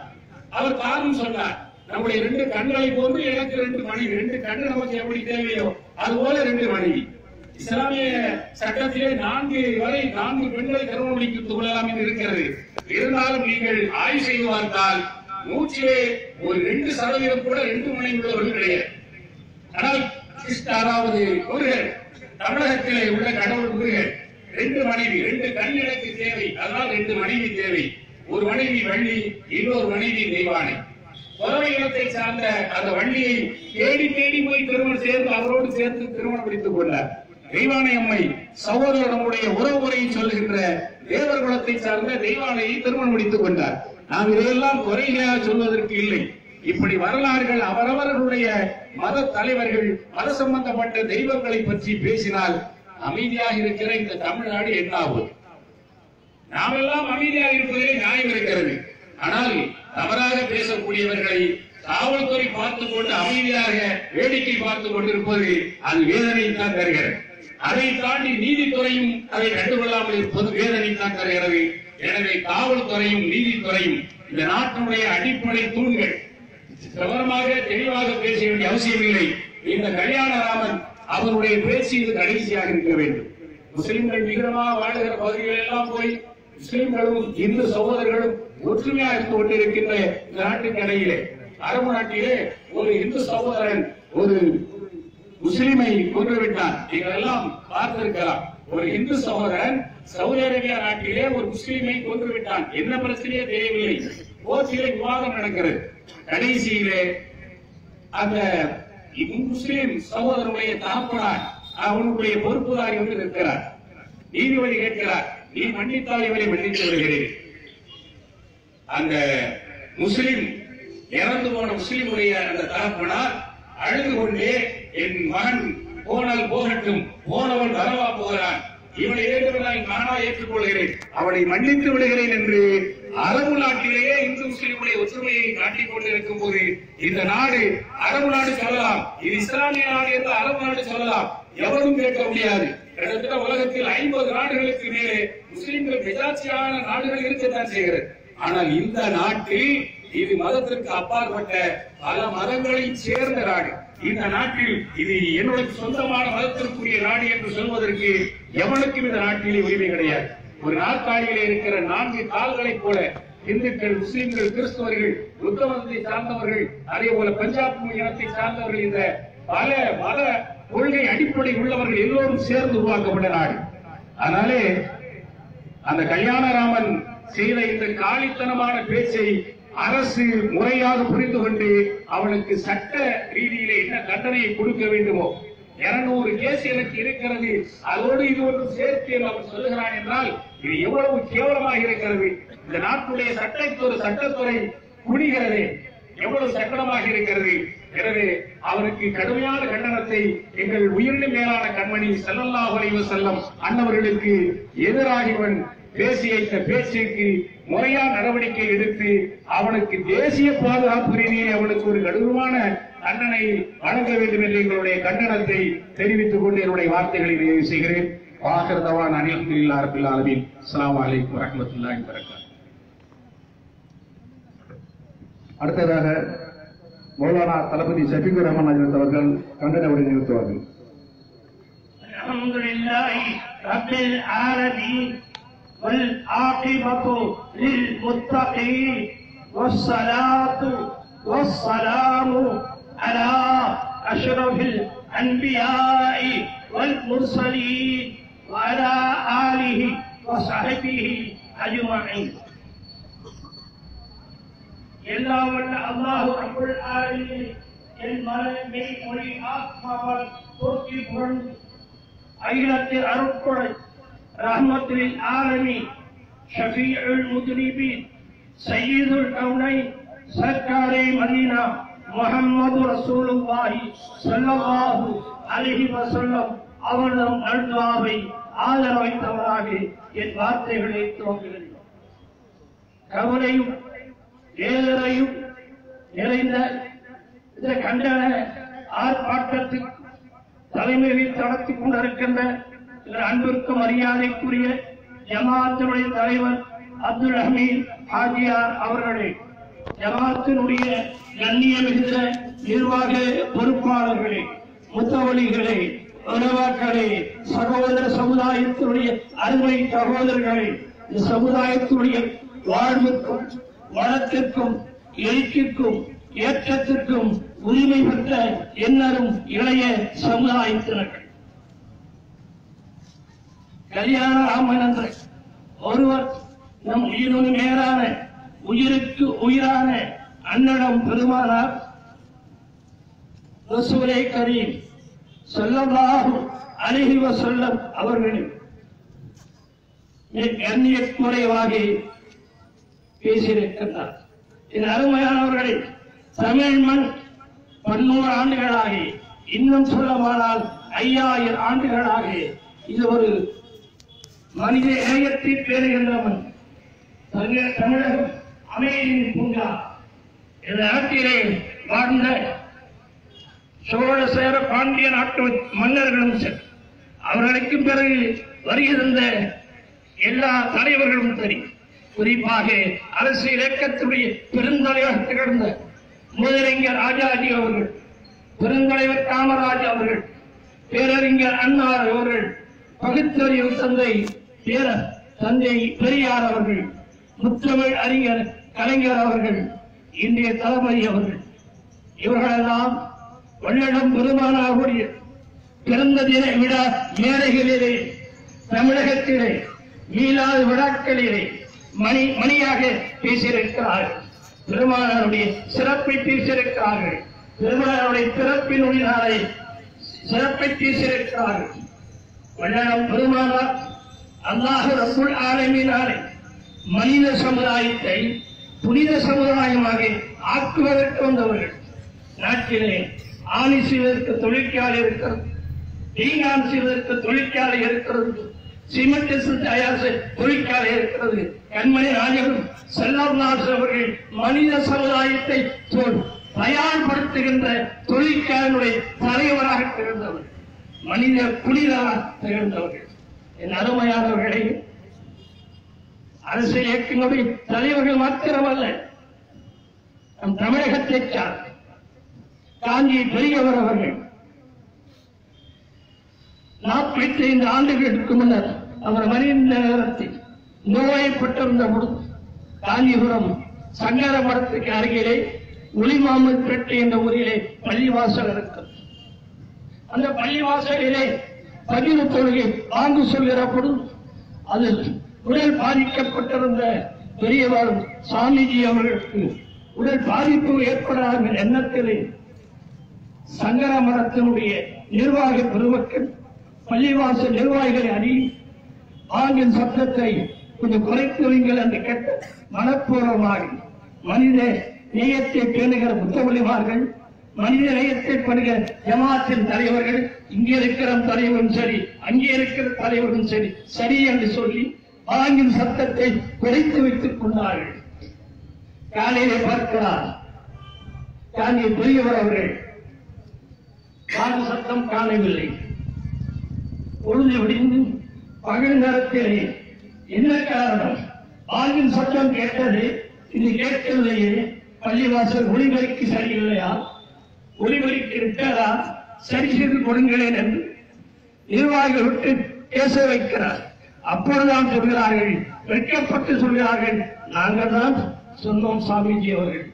அவர் காரணம் சொன்னார், நம்முடைய 2 கண்களை போன்று எனக்கு 2 மனைவி, 2 கண்ணு நமக்கு எப்படி தேவையோ அதுபோல 2 மனைவி. இஸ்லாமிய சட்டத்திலே 4 பெண்களை திருமணம் முடித்துக் கொள்ளலாம் என்று இருக்கிறது. இருந்தாலும் நீங்கள் ஆய்வு செய்து பார்த்தால் 100 ஒரு 2% கூட 2 மனைவி உள்ளவர்கள் கிடையாது. ஆனால் அதாவது முருகன், தமிழகத்திலே உள்ள கடவுள் முருகன் 2 மனைவி, 2 கண் எனக்கு தேவை, அதனால் 2 மனைவி தேவை. ஒரு மனைவி வள்ளி, இன்னொரு மனைவி தெய்வானை. புறவை இனத்தை சார்ந்த அந்த வள்ளியை தேடி தேடி போய் திருமணம் சேர்ந்து அவரோடு சேர்த்து திருமணம் முடித்துக் கொண்டார். தெய்வானை அம்மை சகோதரனுடைய உறவுமுறையை சொல்லுகின்ற தேவர் குலத்தை சார்ந்த தெய்வானையை திருமணம் முடித்துக் கொண்டார். நாம் இதையெல்லாம் குறையாக சொல்வதற்கு இல்லை. இப்படி வரலாறுகள் அவரவர்களுடைய மத தலைவர்கள் மத சம்பந்தப்பட்ட தெய்வங்களை பற்றி பேசினால் அமைதியாக இருக்கிற இந்த தமிழ்நாடு என்ன ஆகும்? நாம் எல்லாம் அமைதியாக இருப்பதிலே நியாயம் இருக்கிறது. ஆனால் தவறாக பேசக்கூடியவர்களை காவல்துறை பார்த்துக் கொண்டு அமைதியாக வேடிக்கை பார்த்துக் கொண்டிருப்பது அது வேதனை தான் தருகிறது. அதை தாண்டி நீதித்துறையும் அதை கண்டுகொள்ளாமல் இருப்பது வேதனை தான் தருகிறது. எனவே காவல்துறையும் நீதித்துறையும் இந்த நாட்டினுடைய அடிப்படை தூண்கள். விவரமாக தெளிவாக பேச வேண்டிய அவசியமில்லை. இந்த கல்யாணராமன் அவருடைய பேச்சு இது கடைசியாக இருக்க வேண்டும். முஸ்லிம்கள் மிகமாக வாழுகிற பகுதிகள் எல்லாம் போய் முஸ்லிம்களும் இந்து சகோதரர்களும் ஒற்றுமையாக இருந்து கொண்டிருக்கின்ற இந்த நாட்டுக்கு இடையிலே அரபு நாட்டிலே ஒரு இந்து சகோதரன் ஒரு முஸ்லிமை கொன்றுவிட்டார். நீங்கள் எல்லாம் பார்த்திருக்கலாம். ஒரு இந்து சகோதரன் சவுதி அரேபியா நாட்டிலே ஒரு முஸ்லிமை கொன்றுவிட்டான். என்ன பிரச்சனையே தெரியவில்லை. கோர்ட்டிலே விவாதம் நடக்கிறது. கடைசியிலே அந்த முஸ்லிம் சகோதரனுடைய தகப்பனார் அவனுடைய பொறுப்புதாரி வந்து நிற்கிறார். நீதிபதி கேட்கிறார், நீ மன்னித்தால் இவரை மன்னித்து வருகிறேன். அந்த முஸ்லிம் இறந்து போன முஸ்லிமுடைய அந்த தகப்பனார் அழுது கொண்டே, என் மகன் போனால் போகட்டும், போனவன் வரவா போகிறான், இவனை ஏற்றுவதால் நானா ஏற்றுக்கொள்கிறேன், அவனை மன்னித்து விடுகிறேன் என்று அரபு நாட்டிலேயே இந்து முஸ்லிமுடைய ஒற்றுமையை காட்டிக் கொண்டிருக்கும் போது இந்த நாடு அரபு நாடு சொல்லலாம், இது இஸ்லாமிய நாடு என்று அரபு நாடு சொல்லலாம், எவரும் கேட்க முடியாது. கிட்டத்தட்ட உலகத்தில் 50 நாடுகளுக்கு மேலே முஸ்லிம்கள் மெஜாரிட்டியான நாடுகள் இருக்கத்தான் செய்கிறது. ஆனால் இந்த நாட்டில் இது மதத்திற்கு அப்பாற்பட்ட பல மதங்களை சேர்ந்த நாடு. இந்த நாட்டில் இது என்னுடைய சொந்தமான மதத்திற்குரிய நாடு என்று சொல்வதற்கு எவனுக்கும் இந்த நாட்டிலே உரிமை கிடையாது. ஒரு நாற்காலியிலே இருக்கிற 4 கால்களைப் போல இந்துக்கள், முஸ்லிம்கள், கிறிஸ்தவர்கள், புத்த மதத்தை சார்ந்தவர்கள், அதே போல பஞ்சாப் இனத்தை சார்ந்தவர்கள், இந்த பல மத கொள்கை அடிப்படை உள்ளவர்கள் எல்லோரும் சேர்ந்து உருவாக்கப்பட்ட நாடு. அதனாலே அந்த கல்யாணராமன் செய்த இந்த காலித்தனமான பேச்சை அரசு முறையாக புரிந்து கொண்டு அவனுக்கு சட்ட ரீதியிலே என்ன தண்டனையை கொடுக்க வேண்டுமோ, 200 கேஸ் எனக்கு இருக்கிறது, அதோடு இது ஒன்றும் சேர்த்து அவன் சொல்லுகிறான் என்றால் இது எவ்வளவு கேவலமாக இருக்கிறது. இந்த நாட்டுடைய சட்டத்துறை குடிகிறது, எவ்வளவு சக்கரமாக இருக்கிறது. எனவே அவருக்கு கடுமையான கண்டனத்தை எங்கள் உயிரின மேலான கண்மணி ஸல்லல்லாஹு அலைஹி வஸல்லம் அன்னவர்களுக்கு எதிராக இவன் பேசிய இந்த பேச்சுக்கு முறையான நடவடிக்கை எடுத்து அவனுக்கு தேசிய பாதுகாப்பு ரீதியில் அவனுக்கு ஒரு கடுமையான தண்டனை வழங்க வேண்டும் என்று எங்களுடைய கண்டனத்தை தெரிவித்துக் கொண்டு என்னுடைய வார்த்தைகளை நிறைவு செய்கிறேன். ஆகிர் தவானா அல்ஹம்துலில்லாஹி ரப்பில் ஆலமீன். அஸ்ஸலாமு அலைக்கும் வரஹ்மத்துல்லாஹி வபரகாத்துஹு. அடுத்ததாக மௌலானா தளபதி ஷஃபீகுர் ரஹ்மான் ஹஜ்ரத் அவர்கள் கண்டன உரை நிறுத்துவார்கள். அல்ஹம்துலில்லாஹி ரப்பில் ஆலமீன் வல் ஆகிபத்து லில் முத்தகீன் வஸ்ஸலாத்து வஸ்ஸலாமு அலா அஷ்ரஃபில் அன்பியாஇ வல் முர்சலீன் வஅலா ஆலிஹி வஸஹ்பிஹி அஜ்மஈன். எல்லாம் வல்ல அல்லாஹ் ரப்பல் ஆலமீன் என் மனமே மொழி ஆத்மாவால் போற்றி புகழ்ந்து அகிலத்தில் அருட்கொடை ரஹ்மத்துல் ஆலமீன் ஷஃபீஉல் முத்னிபீன் சய்யிதுல் கௌனைன் சர்க்காரே மதீனா முஹம்மது ரசூலுல்லாஹி ஸல்லல்லாஹு அலைஹி வஸல்லம் அவர்தம் நல்வாவை ஆதரவைத்தவராக என் வார்த்தைகளை துவங்குகிறேன். கவலையும் வேதனையும் நிறைந்த இந்த கண்டன ஆர்ப்பாட்டத்தில் தலைமையில் நடத்தி கொண்டிருக்கின்ற அன்பிற்கு மரியாதைக்குரிய ஜமாத்தினுடைய தலைவர் அப்துல் ஹமீத் ஹாஜியார் அவர்களே, ஜமாத்தினுடைய கண்ணிய மிகுந்த நிர்வாக பொறுப்பாளர்களே, முத்தவழிகளே, உறவாக்களே, சகோதர சமுதாயத்தினுடைய அருமை சகோதரர்களே, இந்த சமுதாயத்தினுடைய வாழ்வுக்கும் வளத்திற்கும் எழுச்சிக்கும் ஏற்றத்திற்கும் உரிமை பெற்ற எண்ணரும் இளைய சமுதாயத்தினர்கள், கல்யாண ராமன் என்ற ஒருவர் நம் உயிரினும் மேலான உயிருக்கு உயிரான அன்னடம் பெருமானார் ரசூலே கரீம் ஸல்லல்லாஹு அலைஹி வஸல்லம் அவர்களின் கண்ணியக்குறைவாக பேசியிருக்கின்றார். இந்த அருமையானவர்களை தமிழ் மண் 100 ஆண்டுகளாக, இன்னும் சொல்லமானால் 5000 ஆண்டுகளாக இது ஒரு மனித இணையத்தை பெறுகின்ற மண். தமிழகம் அமைதியின் பூங்கா. இந்த நாட்டிலே வாழ்ந்த சோழ சேர பாண்டிய நாட்டு மன்னர்களும் அவர்களுக்கு பிறகு வருகின்ற எல்லா தலைவர்களும் சரி, குறிப்பாக அரசியல் இயக்கத்துடைய பெருந்தலைவர் திகழ்ந்த முதலறிஞர் ராஜாஜி அவர்கள், பெருந்தலைவர் காமராஜ் அவர்கள், பேரறிஞர் அண்ணா அவர்கள், பகுத்தறிவு தந்தை தந்தை பெரியார் அவர்கள், முத்தமிழ் அறிஞர் கலைஞர் அவர்கள், இன்றைய தளபதி அவர்கள், இவர்களெல்லாம் வள்ளலம் பெருமானாருடைய பிறந்த தின விழா மேடைகளிலே, தமிழகத்திலே மீளாத விழாக்களிலே மணியாக பேசியிருக்கிறார்கள். பெருமானாருடைய சிறப்பை பேசியிருக்கிறார்கள். பெருமானாருடைய பிறப்பினுடைய நாளை சிறப்பை பேசியிருக்கிறார்கள். வள்ளலம் பெருமானார் அல்லாஹ் ரப்புல் ஆலமீனாலே மனித சமுதாயத்தை புனித சமுதாயமாக ஆக்குவதற்கு வந்தவர்கள். நாட்டிலே ஆணி செய்வதற்கு தொழிற்சாலை இருக்கிறது, தீங்கான் செய்வதற்கு தொழிற்சாலை இருக்கிறது, சிமெண்ட் தயார் தொழிற்சாலை இருக்கிறது. கண்மணி நாயகம் ஸல்லல்லாஹு அவர்கள் மனித சமுதாயத்தை தயார்படுத்துகின்ற தொழிற்சாலையுடைய தலைவராக திகழ்ந்தவர்கள், மனித புனிதராக திகழ்ந்தவர்கள். என் அருமையானவர்களை, அரசியல் இயக்கங்களுடைய தலைவர்கள் மாத்திரமல்ல, நம் தமிழகத்தை சார்ந்த காஞ்சி பெரியவர் அவர்கள் 45 ஆண்டுகளுக்கு முன்னர் அவர் மறைந்த நேரத்தில் நோய்பட்டிருந்த பொழுது காஞ்சிபுரம் சங்கர மடத்துக்கு அருகிலே ஒளிமாமல்பேட்டை என்ற ஊரிலே பள்ளிவாசல் இருக்கிறது. அந்த பள்ளிவாசலிலே பதிவு தொழுகை வாங்கு சொல்கிற பொழுது அதில் உடல் பாதிக்கப்பட்டிருந்த பெரியவர் சாமிஜி அவர்களுக்கு உடல் பாதிப்பு ஏற்படாத எண்ணத்திலே சங்கர மடத்தினுடைய நிர்வாக பெருமக்கள் பள்ளிவாசல் நிர்வாகிகளை அணி ஆங்கின் சத்தத்தை கொஞ்சம் குறைத்து வைங்கள் என்று கேட்ட மனப்பூர்வமாக மனித நேயத்தை பேணுகிற புத்தவழிமார்கள், மனித நேயத்தை பண்ணுகிற ஜமாத்தின் தலைவர்கள், இங்கே இருக்கிற தலைவரும் சரி, அங்கே இருக்கிற தலைவரும் சரி சரி என்று சொல்லி ஆங்கின் சத்தத்தை குறைத்து வைத்துக் கொண்டார்கள். காலையிலே பார்க்கிறார் காந்தி பெரியவர் அவர்கள் காது சத்தம் காணவில்லை. பொழுது விடிந்து பகல் நேரத்திலே என்ன காரணம்? ஆங்கின் சத்தம் கேட்டது, இது கேட்கவில்லையே, பள்ளிவாசல் ஒளிபெருக்கி சரியில்லையா, ஒளிபெருக்கி விட்டதா, சரி செய்து கொடுங்களேன் என்று நிர்வாகிகள் விட்டு பேச வைக்கிறார். அப்பொழுதுதான் சொல்கிறார்கள், வெட்கப்பட்டு சொல்கிறார்கள், நாங்கள் தான் சொன்னோம் சாமிஜி அவர்கள்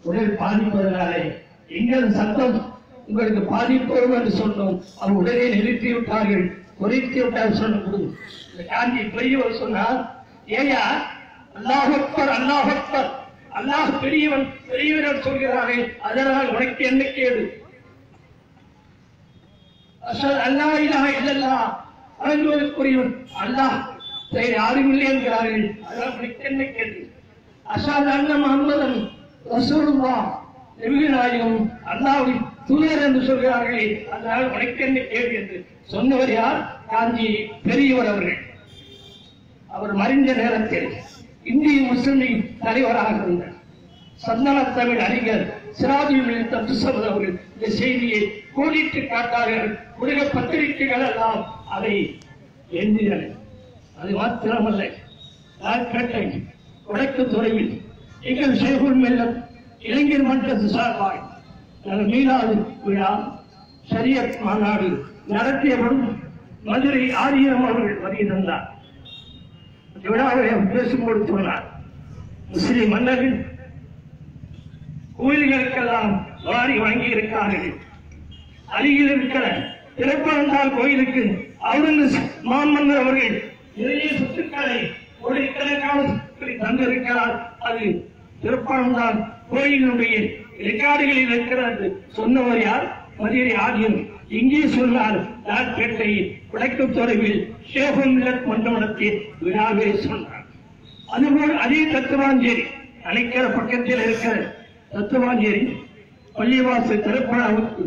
உடல் பாதிப்பதனாலே எங்கள் சத்தம் உங்களுக்கு பாதிப்போம் என்று சொன்னோம். அவர் உடனே நிறுத்தி விட்டார்கள், குறைத்து விட்டார். சொன்ன காந்தி பெரியவர் சொன்னார், ஏயா அல்லாஹ் அக்பர் அல்லாஹ் அக்பர், அல்லாஹ் பெரியவன் பெரியவர் சொல்கிறார்கள், அதனால் உனக்கு என்ன கேடு? அல்லாஹ் இலாஹ இல்லல்லாஹ் வணங்குவதற்குரியவன் அல்லாஹ் யாரும் இல்லை என்கிறார்கள், அதனால் உனக்கு என்ன கேடு? அஷஹது அன்ன முஹம்மதன் ரசூலுல்லாஹ், நபிகள் நாயகம் அல்லாஹ்வின் தூதர் என்று சொல்கிறார்களே, அதனால் உனக்கு என்ன கேடு என்று சொன்னவர் யார்? காஞ்சி பெரியவர் அவர்கள். அவர் மறைந்த நேரத்தில் இந்திய முஸ்லிம் தலைவராக இருந்தார். சந்தன தமிழ் அறிஞர் சிராஜுல் தப்துசமது அவர்கள் இந்த செய்தியை கோடிட்டு காட்டார்கள். உலக பத்திரிகைகள் எல்லாம் அதை எழுதின. அது மாத்திரமல்ல, நாட்கட்டை வடக்கு துறையில் எங்கள் ஷேகுல் மில்லத் இளைஞர் மன்றத்து சார்பாய் மீளாது விழா ஷரியத் மாநாடு நடத்தியபடும் மதுரை ஆரியம் அவர்கள் வருகை தந்தார். விழாவை பேசும்போது சொன்னார், முஸ்லிம் மன்னர்கள் கோயில்களுக்கெல்லாம் வாரி வாங்கி இருக்கிறார்கள். அருகில் இருக்கிற திருப்பரந்தாள் கோயிலுக்கு அவுரங்கசீப் மாமன்னர் அவர்கள் நிறைய சொத்துக்களை கோடிக்கணக்கான தந்திருக்கிறார். அது திருப்பரந்தாள் கோயிலுடைய ரெக்கார்டுகளில் இருக்கிறது. சொன்னவர் யார்? மதுரை ஆரியம். இங்கே சொன்னார், நாட்பேட்டை வடக்கு தொலைவில் ஷேகுல் மில்லத் மண்டபத்தில் விழாவை சொன்னார். அதுபோல் அதே தத்துவாஞ்சேரி அணைக்கிற பக்கத்தில் இருக்கிற தத்துவாஞ்சேரி பள்ளிவாசல் திறப்பழாவுக்கு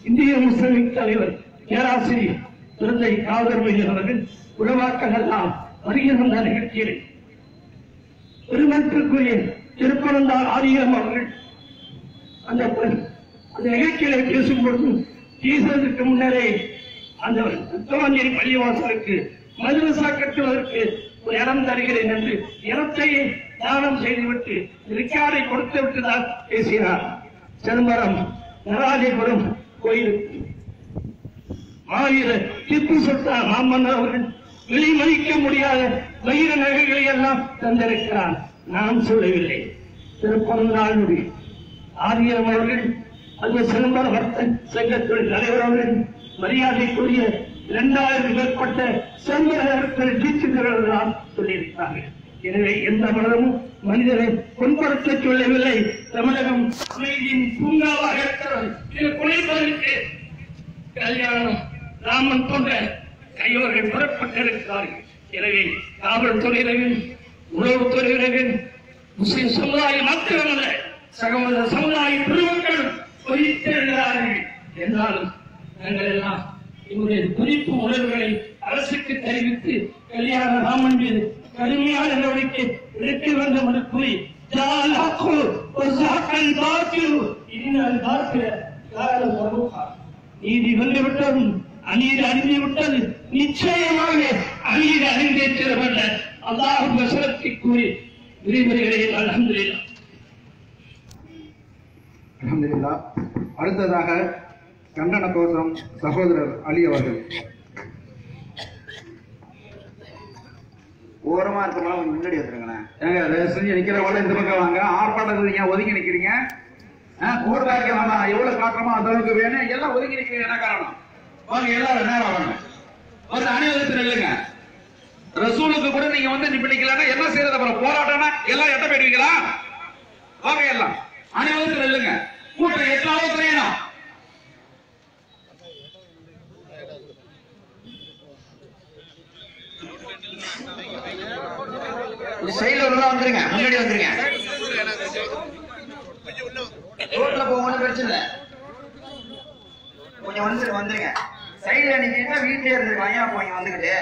இந்திய முஸ்லிம் தலைவர் பேராசிரியர் திருந்தை காதர்மையர் அவர்கள் உருவாக்கள் எல்லாம் வருகின்ற நிகழ்ச்சியில் பெருமத்திற்குரிய திருப்பரந்தாள் ஆரியம் அவர்கள் அந்த நிகழ்ச்சியில பேசும்பொழுது பேசுவதற்கு முன்னரே அந்த தத்துவாஞ்சேரி பள்ளிவாசலுக்கு மதரசா கட்டுவதற்கு ஒரு இடம் தருகிறேன் என்று இடத்தையே தானம் செய்துவிட்டு ரிக்கார்டை கொடுத்து விட்டுதான் பேசினார். சிதம்பரம் நடராஜபுரம் கோயிலுக்கு ஆயிர திப்பு சுல்தான் மாமன்னர் அவர்கள் வெளிமதிக்க முடியாத வைர நகைகளை எல்லாம் தந்திருக்கிறார். நான் சொல்லவில்லை. திருப்பரந்தாளுடைய ஆரியம் அவர்கள் அந்த சிதம்பர வர்த்தக சங்கத்துடைய தலைவர் அவர்கள் மரியாதைக்குரிய 2000 மேற்பட்ட சிதம்பரத்தில் தீட்சிதர்கள் சொல்லியிருக்கிறார்கள். எனவே எந்த மதமும் மனிதனை புண்படுத்த சொல்லவில்லை. தமிழகம் அமைதியின் பூங்காவாக இருக்கிறது. இது குறைப்பதற்கு கல்யாணம் ராமன் போன்ற கையோர்கள் புறப்பட்டிருக்கிறார்கள். எனவே காவல்துறையினர்கள், உளவுத்துறையினர்கள், முஸ்லிம் சமுதாயம் மாத்திரமல்ல சகோதர சமுதாய பெருமக்கள் பொறித்திருக்கிறார்கள். என்றாலும் நாங்கள் எல்லாம் எங்களுடைய குறிப்பு உணர்வுகளை அரசுக்கு தெரிவித்து கல்யாண ராமன் மீது கடுமையான நடவடிக்கை எடுக்க வேண்டும் என்று கூறி நீதி வந்துவிட்டதும் அநீதி அறிந்துவிட்டது. நிச்சயமாக அநீதி அறிந்தேற்றவல்ல அல்லாஹ் வசனத்தை கூறி விரிவுரைகிறேன். அல்ஹம்துலில்லாஹ். அல்ஹம்துலில்லாஹ். அடுத்ததாக கண்டன கோஷம் சகோதரர் அலி அவர்கள். ஓரமா இருக்கவங்க கொஞ்சம் முன்னாடி வந்துருங்களேன். ஏங்க தயவு செஞ்சு நிக்கிறவங்க இந்த பக்கம் வாங்க. ஆர்ப்பாட்டத்துக்கு ஏன் ஒதுங்கி நிக்கிறீங்க? கூடுதலா இருக்க வேண்டாம். எவ்வளவு காட்டுறோமோ அந்த அளவுக்கு வேணும். எல்லாம் ஒதுங்கி நிக்கிறீங்க, என்ன காரணம்? வாங்க எல்லாரும் நேரம் வாங்க. ஒரு அணிவகுத்து நில்லுங்க. ரசூலுக்கு கூட நீங்க வந்து இப்ப நிக்கலன்னா என்ன செய்யறது? அப்புறம் போராட்டம்னா எல்லாம் எட்ட போயிடுவீங்களா? வாங்க எல்லாம் அணிவகுத்து நில்லுங்க. கூட்டம் எட்டாவது குறையணும். சைடுல உள்ள வந்துருங்க, முன்னாடி வந்துருங்க. ரோட்ல போகணும் பிரச்சனை இல்லை. கொஞ்சம் வந்துருங்க. சைடுல நிக்கிறீங்க, வீட்லயே இருந்துருக்காங்க. அப்போ இங்க வந்துகிட்டு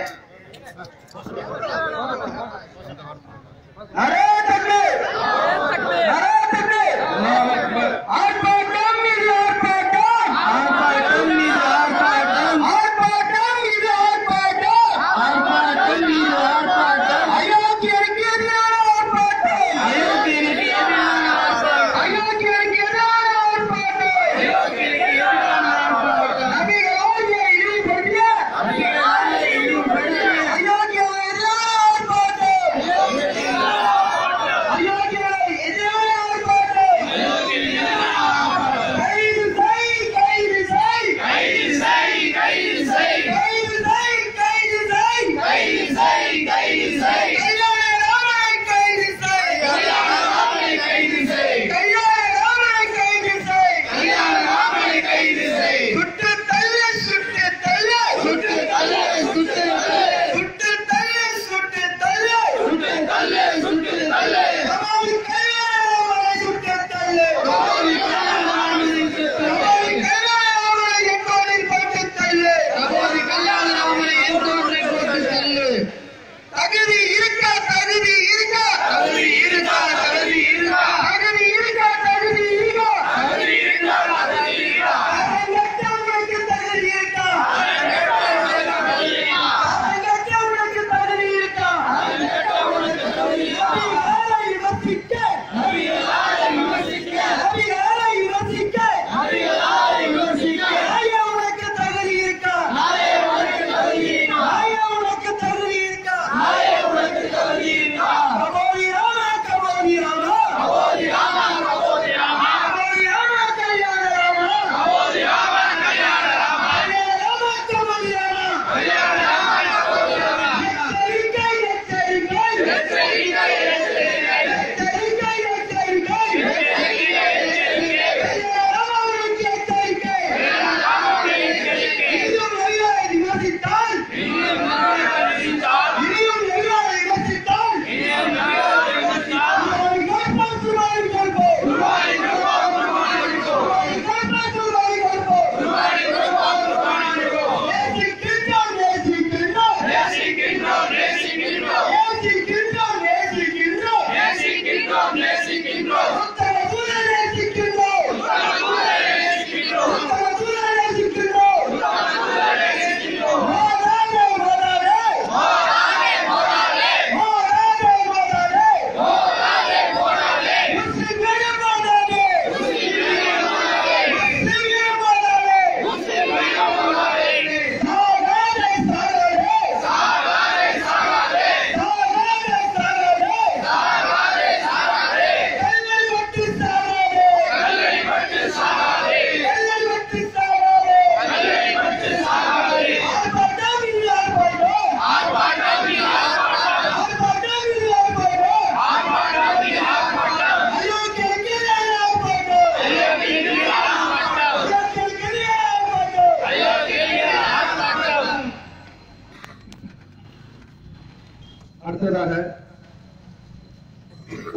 அடுத்ததாக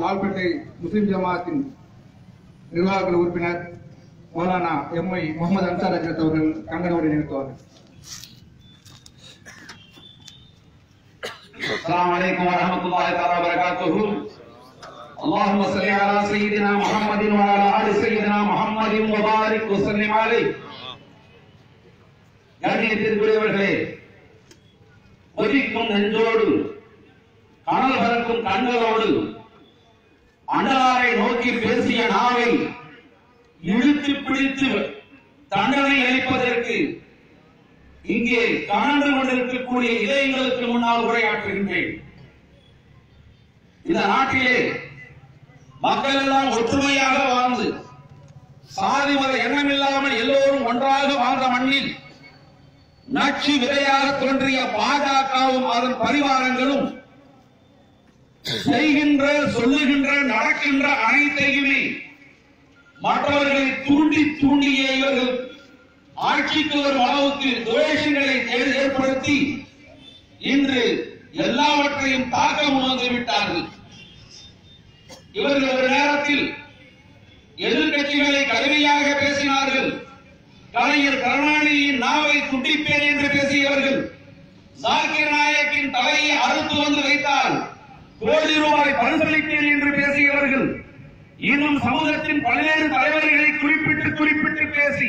லால்பேட்டை முஸ்லிம் ஜமாத்தின் நிர்வாக உறுப்பினர் மௌலானா எம்ஐ முகமது அன்சார் அஜரத் அவர்கள் கங்கன உரை நிறுத்துவார்கள். السلام عليكم ورحمة الله تعالى وبركاته. اللهم صل على سيدنا محمد وعلى آل سيدنا محمد وبارك وسلم عليه. கண்ணியத்திற்குரியவர்களே, கொதிக்கும் நெஞ்சோடு கனல் பறக்கும் கண்களோடு அண்ணலாரை நோக்கி பேசிய நாவை இழுத்து பிடித்து தண்டனை அளிப்பதற்கு இங்கே கலந்து கொண்டிருக்கக்கூடிய இதயங்களுக்கு முன்னால் உரையாற்றுகின்றேன். இந்த நாட்டிலே மக்கள் எல்லாம் ஒற்றுமையாக வாழ்ந்து சாதி மத எண்ணமில்லாமல் எல்லோரும் ஒன்றாக வாழ்ந்த மண்ணில் நச்சு விதையாக தோன்றிய பாஜகவும் அதன் பரிவாரங்களும் செய்கின்ற, சொல்லுகின்ற, நடக்கின்ற அனைத்தையுமே மற்றவர்களை தூண்டியே இவர்கள் ஆட்சிக்கு வரும் அளவுக்கு துவேஷங்களை ஏற்படுத்தி இன்று எல்லாவற்றையும் தாக்க முன்வந்து விட்டார்கள். இவர்கள் ஒரு நேரத்தில் எதிர்கட்சிகளை கடுமையாக பேசினார்கள். கலைஞர் கருணாநிதியின் நாவை துண்டிப்பேன் என்று பேசியவர்கள், ஜாகிர் நாயக்கின் தலையை அறுத்து வந்து வைத்தால் கோடி ரூபாய் பரிசளிப்பேன் என்று பேசியவர்கள், இன்னும் சமூகத்தின் பல்வேறு தலைவர்களை குறிப்பிட்டு பேசி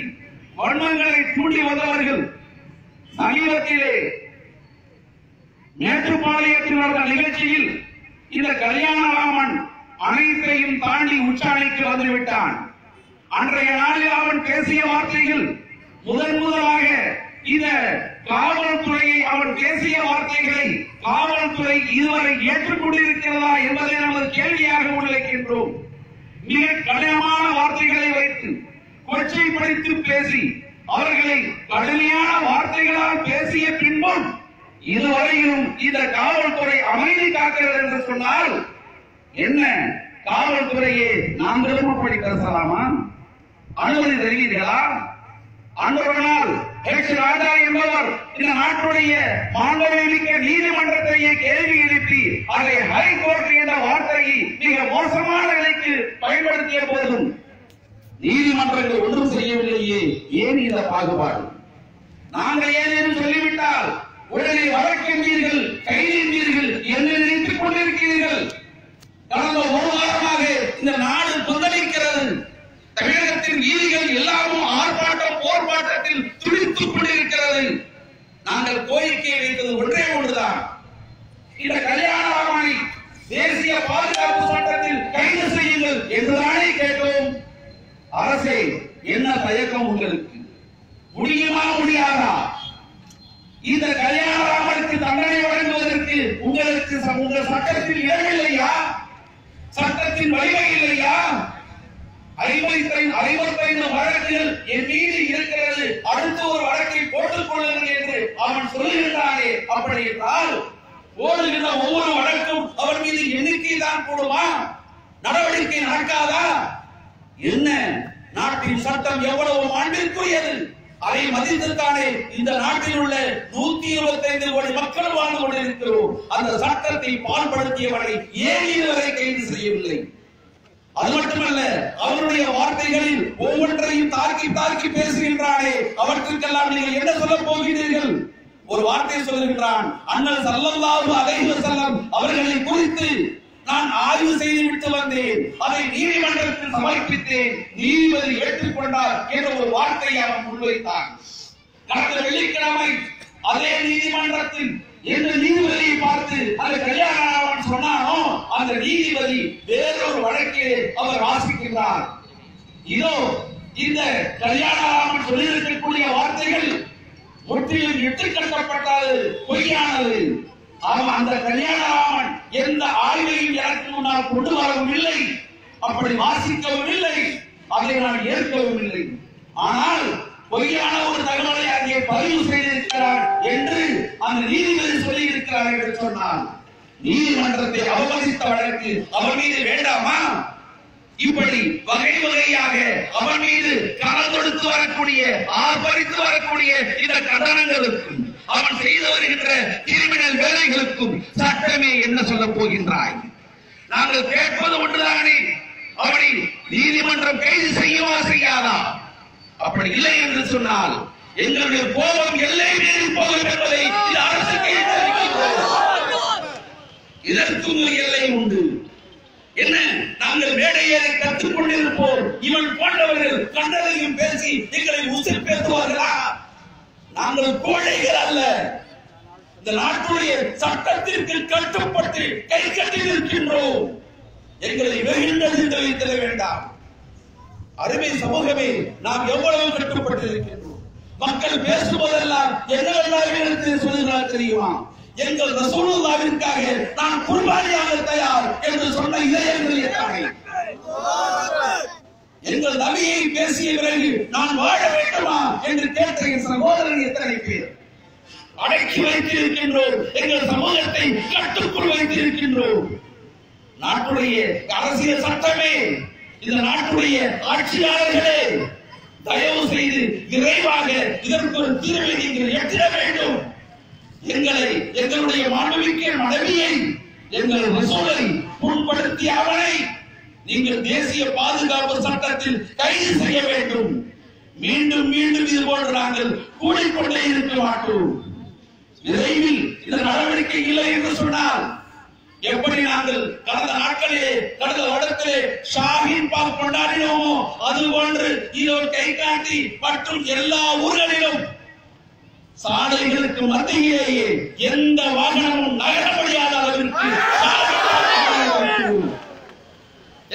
வன்மங்களை தூண்டி வந்தவர்கள் சமீபத்திலே மேட்டுப்பாளையத்தில் நடந்த நிகழ்ச்சியில் இந்த கல்யாணராமன் அனைத்தையும் தாண்டி உச்சாணிக்கு வந்துவிட்டான். அன்றைய நாளில் அவன் பேசிய வார்த்தைகள் முதலாக இந்த காவல்துறையை, அவன் பேசிய வார்த்தைகளை காவல்துறை இதுவரை ஏற்றுக்கொண்டிருக்கிறதா என்பதை நமது கேள்வியாக முன்வைக்கின்றோம். மிக கடினமான வார்த்தைகளை வைத்து கொச்சைப்படுத்தி பேசி அவர்களை கடுமையான வார்த்தைகளால் பேசிய பின்பும் இதுவரையிலும் இந்த காவல்துறை அமைதி காக்கிறது என்று சொன்னால் என்ன? காவல்துறையே நாம் விருப்பப்படி பேசலாமா? அனுமதி தெரிவித்தீர்களா? அன்றொரு ராஜா என்பவர் இந்த நாட்டுடைய மாண்புமிக்க நீதிமன்றத்தையே கேள்வி எழுப்பி அதை ஹைகோர்ட் என்ற வார்த்தையை மிக மோசமான நிலைக்கு பயன்படுத்திய போதும் நீதிமன்றங்கள் ஒன்றும் செய்யவில்லையே. ஏன் இந்த பாகுபாடு? நாங்கள் ஏதேனும் சொல்லிவிட்டால் உடனே வழக்கென்றீர்கள், கைதென்றீர்கள் என்று நினைத்துக் கொண்டிருக்கிறீர்கள். கடந்த ஒரு வாரமாக இந்த நாடு கொந்தளிக்கிறது. தமிழகத்தின் வீதிகள் எல்லாமும் ஆர்ப்பாட்டம் போர்ப்பாட்டத்தில் துடித்துக் கொண்டிருக்கிறது. நாங்கள் கோரிக்கை வைத்தது ஒன்றே ஒன்றுதான், இந்த கல்யாணராமனை தேசிய பாதுகாப்பு சட்டத்தில் கைது செய்யுங்கள் என்றுதானே கேட்டோம். அரசே, என்ன தயக்கம் உங்களுக்கு? முடியுமா முடியாதா? இந்த கல்யாணராமனுக்கு தண்டனை வழங்குவதற்கு உங்களுக்கு உங்கள் சட்டத்தில் இடமில்லையா? சட்டத்தின் வலிமை இல்லையா? 55 வழக்குகள் என் மீது இருக்கிறது, அடுத்த ஒரு வழக்கை போட்டுக் கொள்ளுங்கள் என்று அவன் சொல்லுகின்றானே. அப்படி என்றால் ஓடுகின்ற ஒவ்வொரு வழக்கும் அவன் மீது எண்ணிக்கை தான் போடுமா? நடவடிக்கை நடக்காதா? என்ன நாட்டின் சட்டம் எவ்வளவு மாண்பிற்குரியது, அதை மதித்துத்தானே இந்த நாட்டில் உள்ள 125 கோடி மக்கள் வாழ்ந்து கொண்டிருக்கிறோம். அந்த சட்டத்தை பால்படுத்தியவரை ஏன் இதுவரை கைது செய்யவில்லை? அது மட்டுமல்ல, அவருடைய வார்த்தைகளில் ஒவ்வொன்றையும் தாக்கி பேசுகின்றானே, அவற்றுக்கெல்லாம் நீங்கள் என்ன சொல்ல போகிறீர்கள்? ஒரு வார்த்தை சொல்லுகின்றான், அண்ணல் ஸல்லல்லாஹு அலைஹி வஸல்லம் அவர்களை குறித்து நான் ஆய்வு செய்து விட்டு வந்தேன், அதை நீதிமன்றத்தில் சமர்ப்பித்தேன், நீதிபதி ஏற்றுக்கொண்டார் என்ற ஒரு வார்த்தையை அவன் முன்வைத்தான். கடந்த வெள்ளிக்கிழமை அதே நீதிமன்றத்தில் எந்த நீதிபதியை பார்த்து அந்த கல்யாணராமன் சொன்னானோ அந்த நீதிபதி வேறொரு வழக்கிலே அவர் வாசிக்கின்றார். இதோ இந்த கல்யாணராமன் சொல்லியிருக்கக்கூடிய வார்த்தைகள் முற்றிலும் இட்டுக்கட்டப்பட்டது, பொய்யானது. அவன் அந்த கல்யாணராமன் எந்த ஆய்வையும் எனக்கு முன்னால் கொண்டு வரவும் இல்லை, அப்படி வாசிக்கவும் இல்லை, அதை நான் ஏற்கவும் இல்லை. ஆனால் பொய்யான ஒரு தகவலை அங்கே பதிவு செய்திருக்கிறார் என்று அந்த நீதிபதி சொல்லி இருக்கிறார் என்று சொன்னார். நீதிமன்றத்தை அவமதித்த வழக்கு அவன் மீது வேண்டாமா? இப்படி வகை வகையாக அவன் மீது கலந்தொடுத்து வரக்கூடிய, ஆர்ப்பரித்து வரக்கூடிய இந்த கண்டனங்களுக்கும் அவன் செய்து வருகின்ற கிரிமினல் வேலைகளுக்கும் சட்டமே என்ன சொல்ல போகின்றாய்? நாங்கள் கேட்பது ஒன்றுதானே, அவனை நீதிமன்றம் கைது செய்யவா செய்யாதா? அப்படி இல்லை என்று சொன்னால் எங்களுடைய கோபம் எல்லை மீறி போகும் என்பதை இந்த அரசுக்கு எச்சரிக்கின்றோம். இதற்கும் ஒரு எல்லை உண்டு. என்ன, நாங்கள் மேடையை கற்றுக் கொண்டிருப்போம், இவன் போன்றவர்கள் கண்டதையும் பேசி எங்களை உசிர் பேசுவார்களா? நாங்கள் கோழைகள் அல்ல. இந்த நாட்டுடைய சட்டத்திற்கு கட்டுப்பட்டு கை கட்டி நிற்கின்றோம். எங்களை வெகுண்டது வைத்திட வேண்டாம். அருமை சமூகமே, நாம் எவ்வளவு கட்டுப்பட்டு இருக்கின்றோம். மக்கள் பேசுவதெல்லாம் என்னவெல்லாம் சொல்லுகிறார் தெரியுமா? எங்கள் ரசூலுல்லாஹ்விற்காக நான் குர்பானியாக தயார் என்று சொன்ன இதயங்கள் எத்தனை? எங்கள் நபியை பேசிய பிறகு நான் வாழ வேண்டுமா என்று கேட்ட என் சகோதரன் எத்தனை பேர்? அடக்கி வைத்திருக்கின்றோம். எங்கள் சமூகத்தை கட்டுக்குள் வைத்திருக்கின்றோம். நாட்டுடைய அரசியல் சட்டமே, இந்த நாட்டுடைய ஆட்சியாளர்களே, தயவு செய்து விரைவாக இதற்கு ஒரு தீர்வை நீங்கள் எட்டிட வேண்டும். எங்களை, எங்களுடைய மாண்புமிக்க மனைவியை, எங்கள் ரசூலை புண்படுத்திய அவனை நீங்கள் தேசிய பாதுகாப்பு சட்டத்தில் கைது செய்ய வேண்டும். மீண்டும் மீண்டும் இது போன்று நாங்கள் கூடிக்கொண்டே இருக்க மாட்டோம். விரைவில் இந்த நடவடிக்கை இல்லை என்று சொன்னால் எப்படி நாங்கள் கடந்த நாட்களிலே, கடந்த வருடத்திலே ஷாஹீன் பாக் கொண்டாடினோமோ அது போன்று ஈரோடு, கைகாட்டி மற்றும் எல்லா ஊர்களிலும் சாலைகளுக்கு மத்தியிலேயே எந்த வாகனமும் நகர முடியாத அளவிற்கு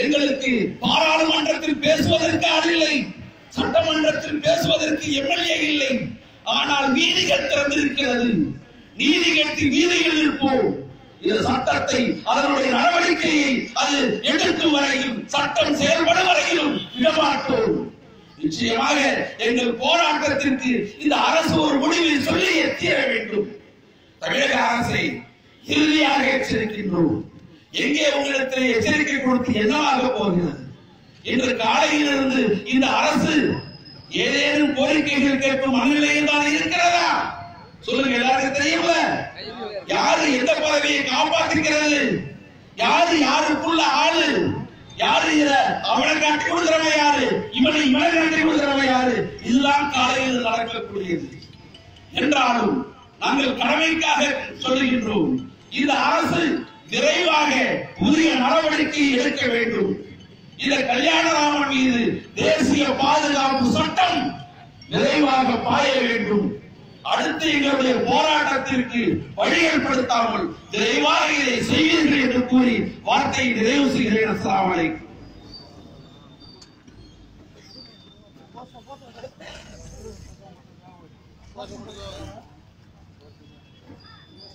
எங்களுக்கு பாராளுமன்றத்தில் பேசுவதற்கு ஆள் இல்லை, சட்டமன்றத்தில் பேசுவதற்கு எம்எல்ஏ இல்லை. ஆனால் வீதிகள் திறந்திருக்கிறது. நீதி கேட்டு வீதியில் இருப்போம். இந்த சட்டத்தை, அதனுடைய நடவடிக்கையை அது எடுக்கும் வரையில், சட்டம் செயல்படும் வரையிலும் விடமாட்டோம். நிச்சயமாக எங்கள் போராட்டத்திற்கு இந்த அரசு ஒரு முடிவை சொல்லி தீர வேண்டும். தமிழக அரசை இறுதியாக எச்சரிக்கின்றோம். எங்கே உங்களிடத்தில் எச்சரிக்கை கொடுத்து என்னவாக போகிறது? இன்று காலையிலிருந்து இந்த அரசு ஏதேனும் கோரிக்கைகள் கேட்கும் மனநிலையில் தான் இருக்கிறதா? சொல்லுங்க, எல்லாருக்கும் தெரியும்ல? யாரு எந்த பதவியை காப்பாற்றுகிறது? யாரு யாருக்குள்ள ஆளு? யாரு இத அவனை காட்டி கொடுக்கிறவன் யாரு? இவனை காட்டி கொடுக்கிறவன் யாரு? இதுதான் காலையில் நடக்கக்கூடியது. என்றாலும் நாங்கள் கடமைக்காக சொல்லுகின்றோம், இந்த அரசு விரைவாக புதிய நடவடிக்கை எடுக்க வேண்டும். இந்த கல்யாணராமன் மீது தேசிய பாதுகாப்பு சட்டம் விரைவாக பாய வேண்டும். அடுத்து எங்களுடைய போராட்டத்திற்கு வழியேற்படுத்தாமல் விரைவாக இதை செய்வீர்கள் என்று கூறி வார்த்தையை நிறைவு செய்கிறேன். அஸ்ஸலாமு அலைக்கும்.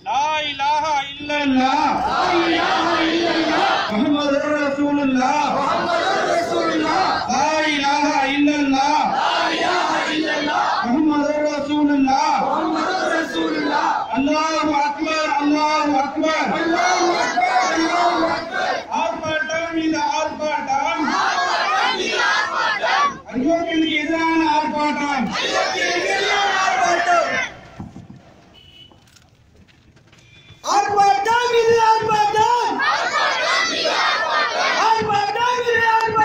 லா இலாஹா இல்லல்லாஹ், லா இலாஹா இல்லல்லாஹ், முஹம்மதுர் ரசூலுல்லாஹ், முஹம்மதுர் ரசூலுல்லாஹ், லா இலாஹா இல்லல்லாஹ், லா இலாஹா இல்லல்லாஹ், முஹம்மதுர் ரசூலுல்லாஹ், முஹம்மதுர் ரசூலுல்லாஹ், அல்லாஹு அக்பர், அல்லாஹு அக்பர், அல்லாஹு அக்பர், அல்லாஹு அக்பர். ஆர்ப்பாட்டம் இது ஆர்ப்பாட்டம், ஆர்ப்பாட்டம் இது ஆர்ப்பாட்டம், அயோக்கியனுக்கு எதிரான ஆர்ப்பாட்டம், அயோக்கியனுக்கு எதிரான ஆர்ப்பாட்டம். ஆர்ப்பாட்டம் இது ஆர்ப்பாட்டம், ஆர்ப்பாட்டம் இது ஆர்ப்பாட்டம், ஆர்ப்பாட்டம் இது ஆர்ப்பாட்டம்.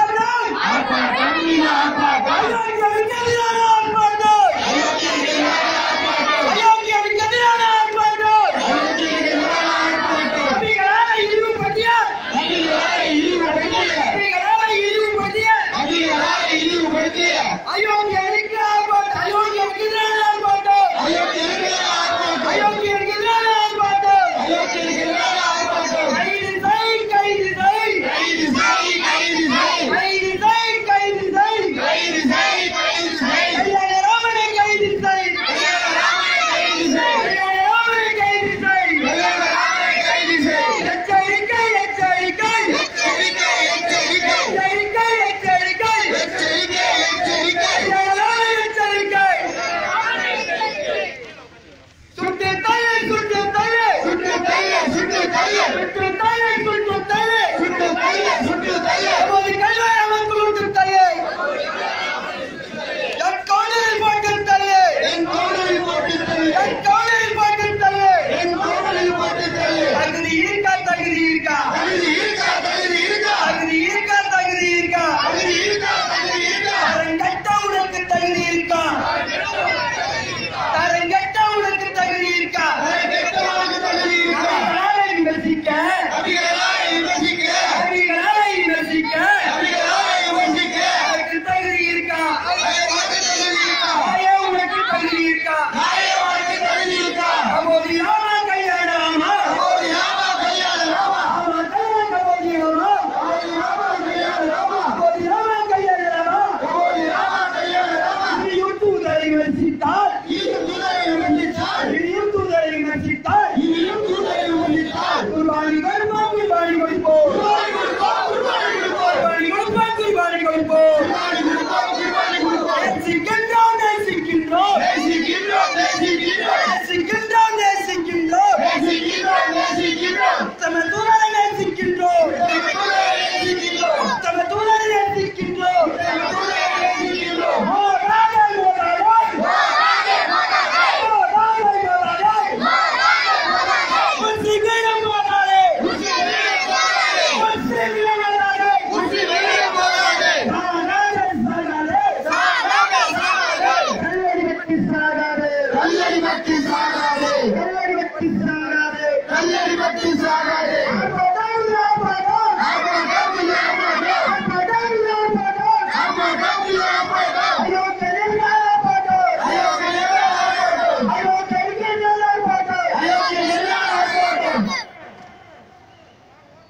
கல்லடி பட்டி சாகாதே கல்லடி பட்டி சாகாதே கல்லடி பட்டி சாகாதே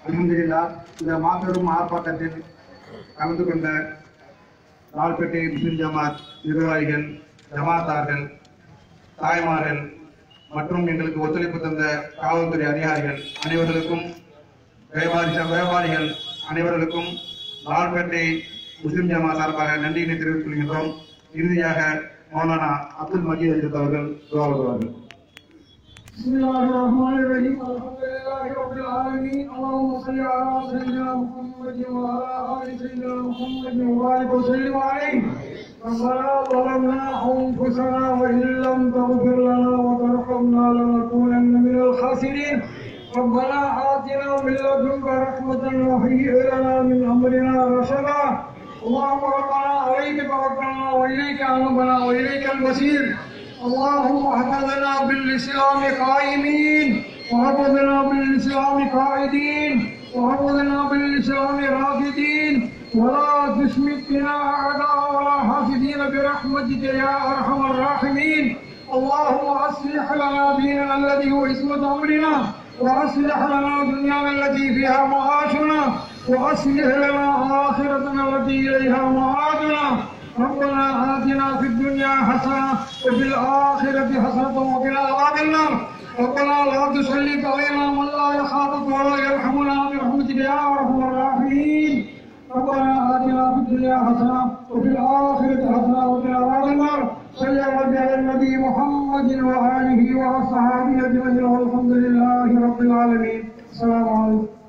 அல்ஹம்துலில்லாஹ். இந்த மாபெரும் ஆர்ப்பாட்டத்தில் கலந்து கொண்ட லால்பேட்டை முஸ்லிம் ஜமாத் நிர்வாகிகள், ஜமாத்தார்கள், தாய்மார்கள் மற்றும் எங்களுக்கு ஒத்துழைப்பு தந்த காவல்துறை அதிகாரிகள் அனைவர்களுக்கும், வியாபாரிகள் அனைவர்களுக்கும் லால்பேட்டை முஸ்லிம் ஜமாத் சார்பாக நன்றியினை தெரிவித்துக் கொள்கின்றோம். இறுதியாக மௌலானா அப்துல் மஜீத் அவர்கள் துஆ ஓதுவார்கள். بسم الله الرحمن الرحيم الحمد لله رب العالمين اللهم صل على سيدنا محمد وعلى ال سيدنا محمد وبارك وسلم عليه ربنا ظلمنا انفسنا وان لم تغفر لنا وترحمنا لنكونن من الخاسرين ربنا آتنا من لدنك رحمة وهيئ لنا من أمرنا رشدا اللهم ربنا عليك توكلنا وإليك أنبنا وإليك المصير اللهم احفظنا بالإسلام قائمين وحفظنا بالإسلام قائدين وحفظنا بالإسلام راكدين ولا تشمت بنا أعداء ولا حاسدين برحمتك يا أرحم الراحمين اللهم أصلح لنا ديننا الذي هو عصمة أمرنا وأصلح لنا دنيانا التي فيها معاشنا وأصلح لنا آخرتنا التي إليها معادنا ربنا آتنا في الدنيا حسنة وفي الآخرة حسنة وقنا عذاب النار ربنا لا تسلط علينا من لا يخافك ولا يرحمنا برحمتك يا أرحم الراحمين ربنا آتنا في الدنيا حسنة وفي الآخرة حسنة وقنا عذاب النار صلى الله على النبي محمد وآله وصحبه أجمعين والحمد لله رب العالمين السلام عليكم.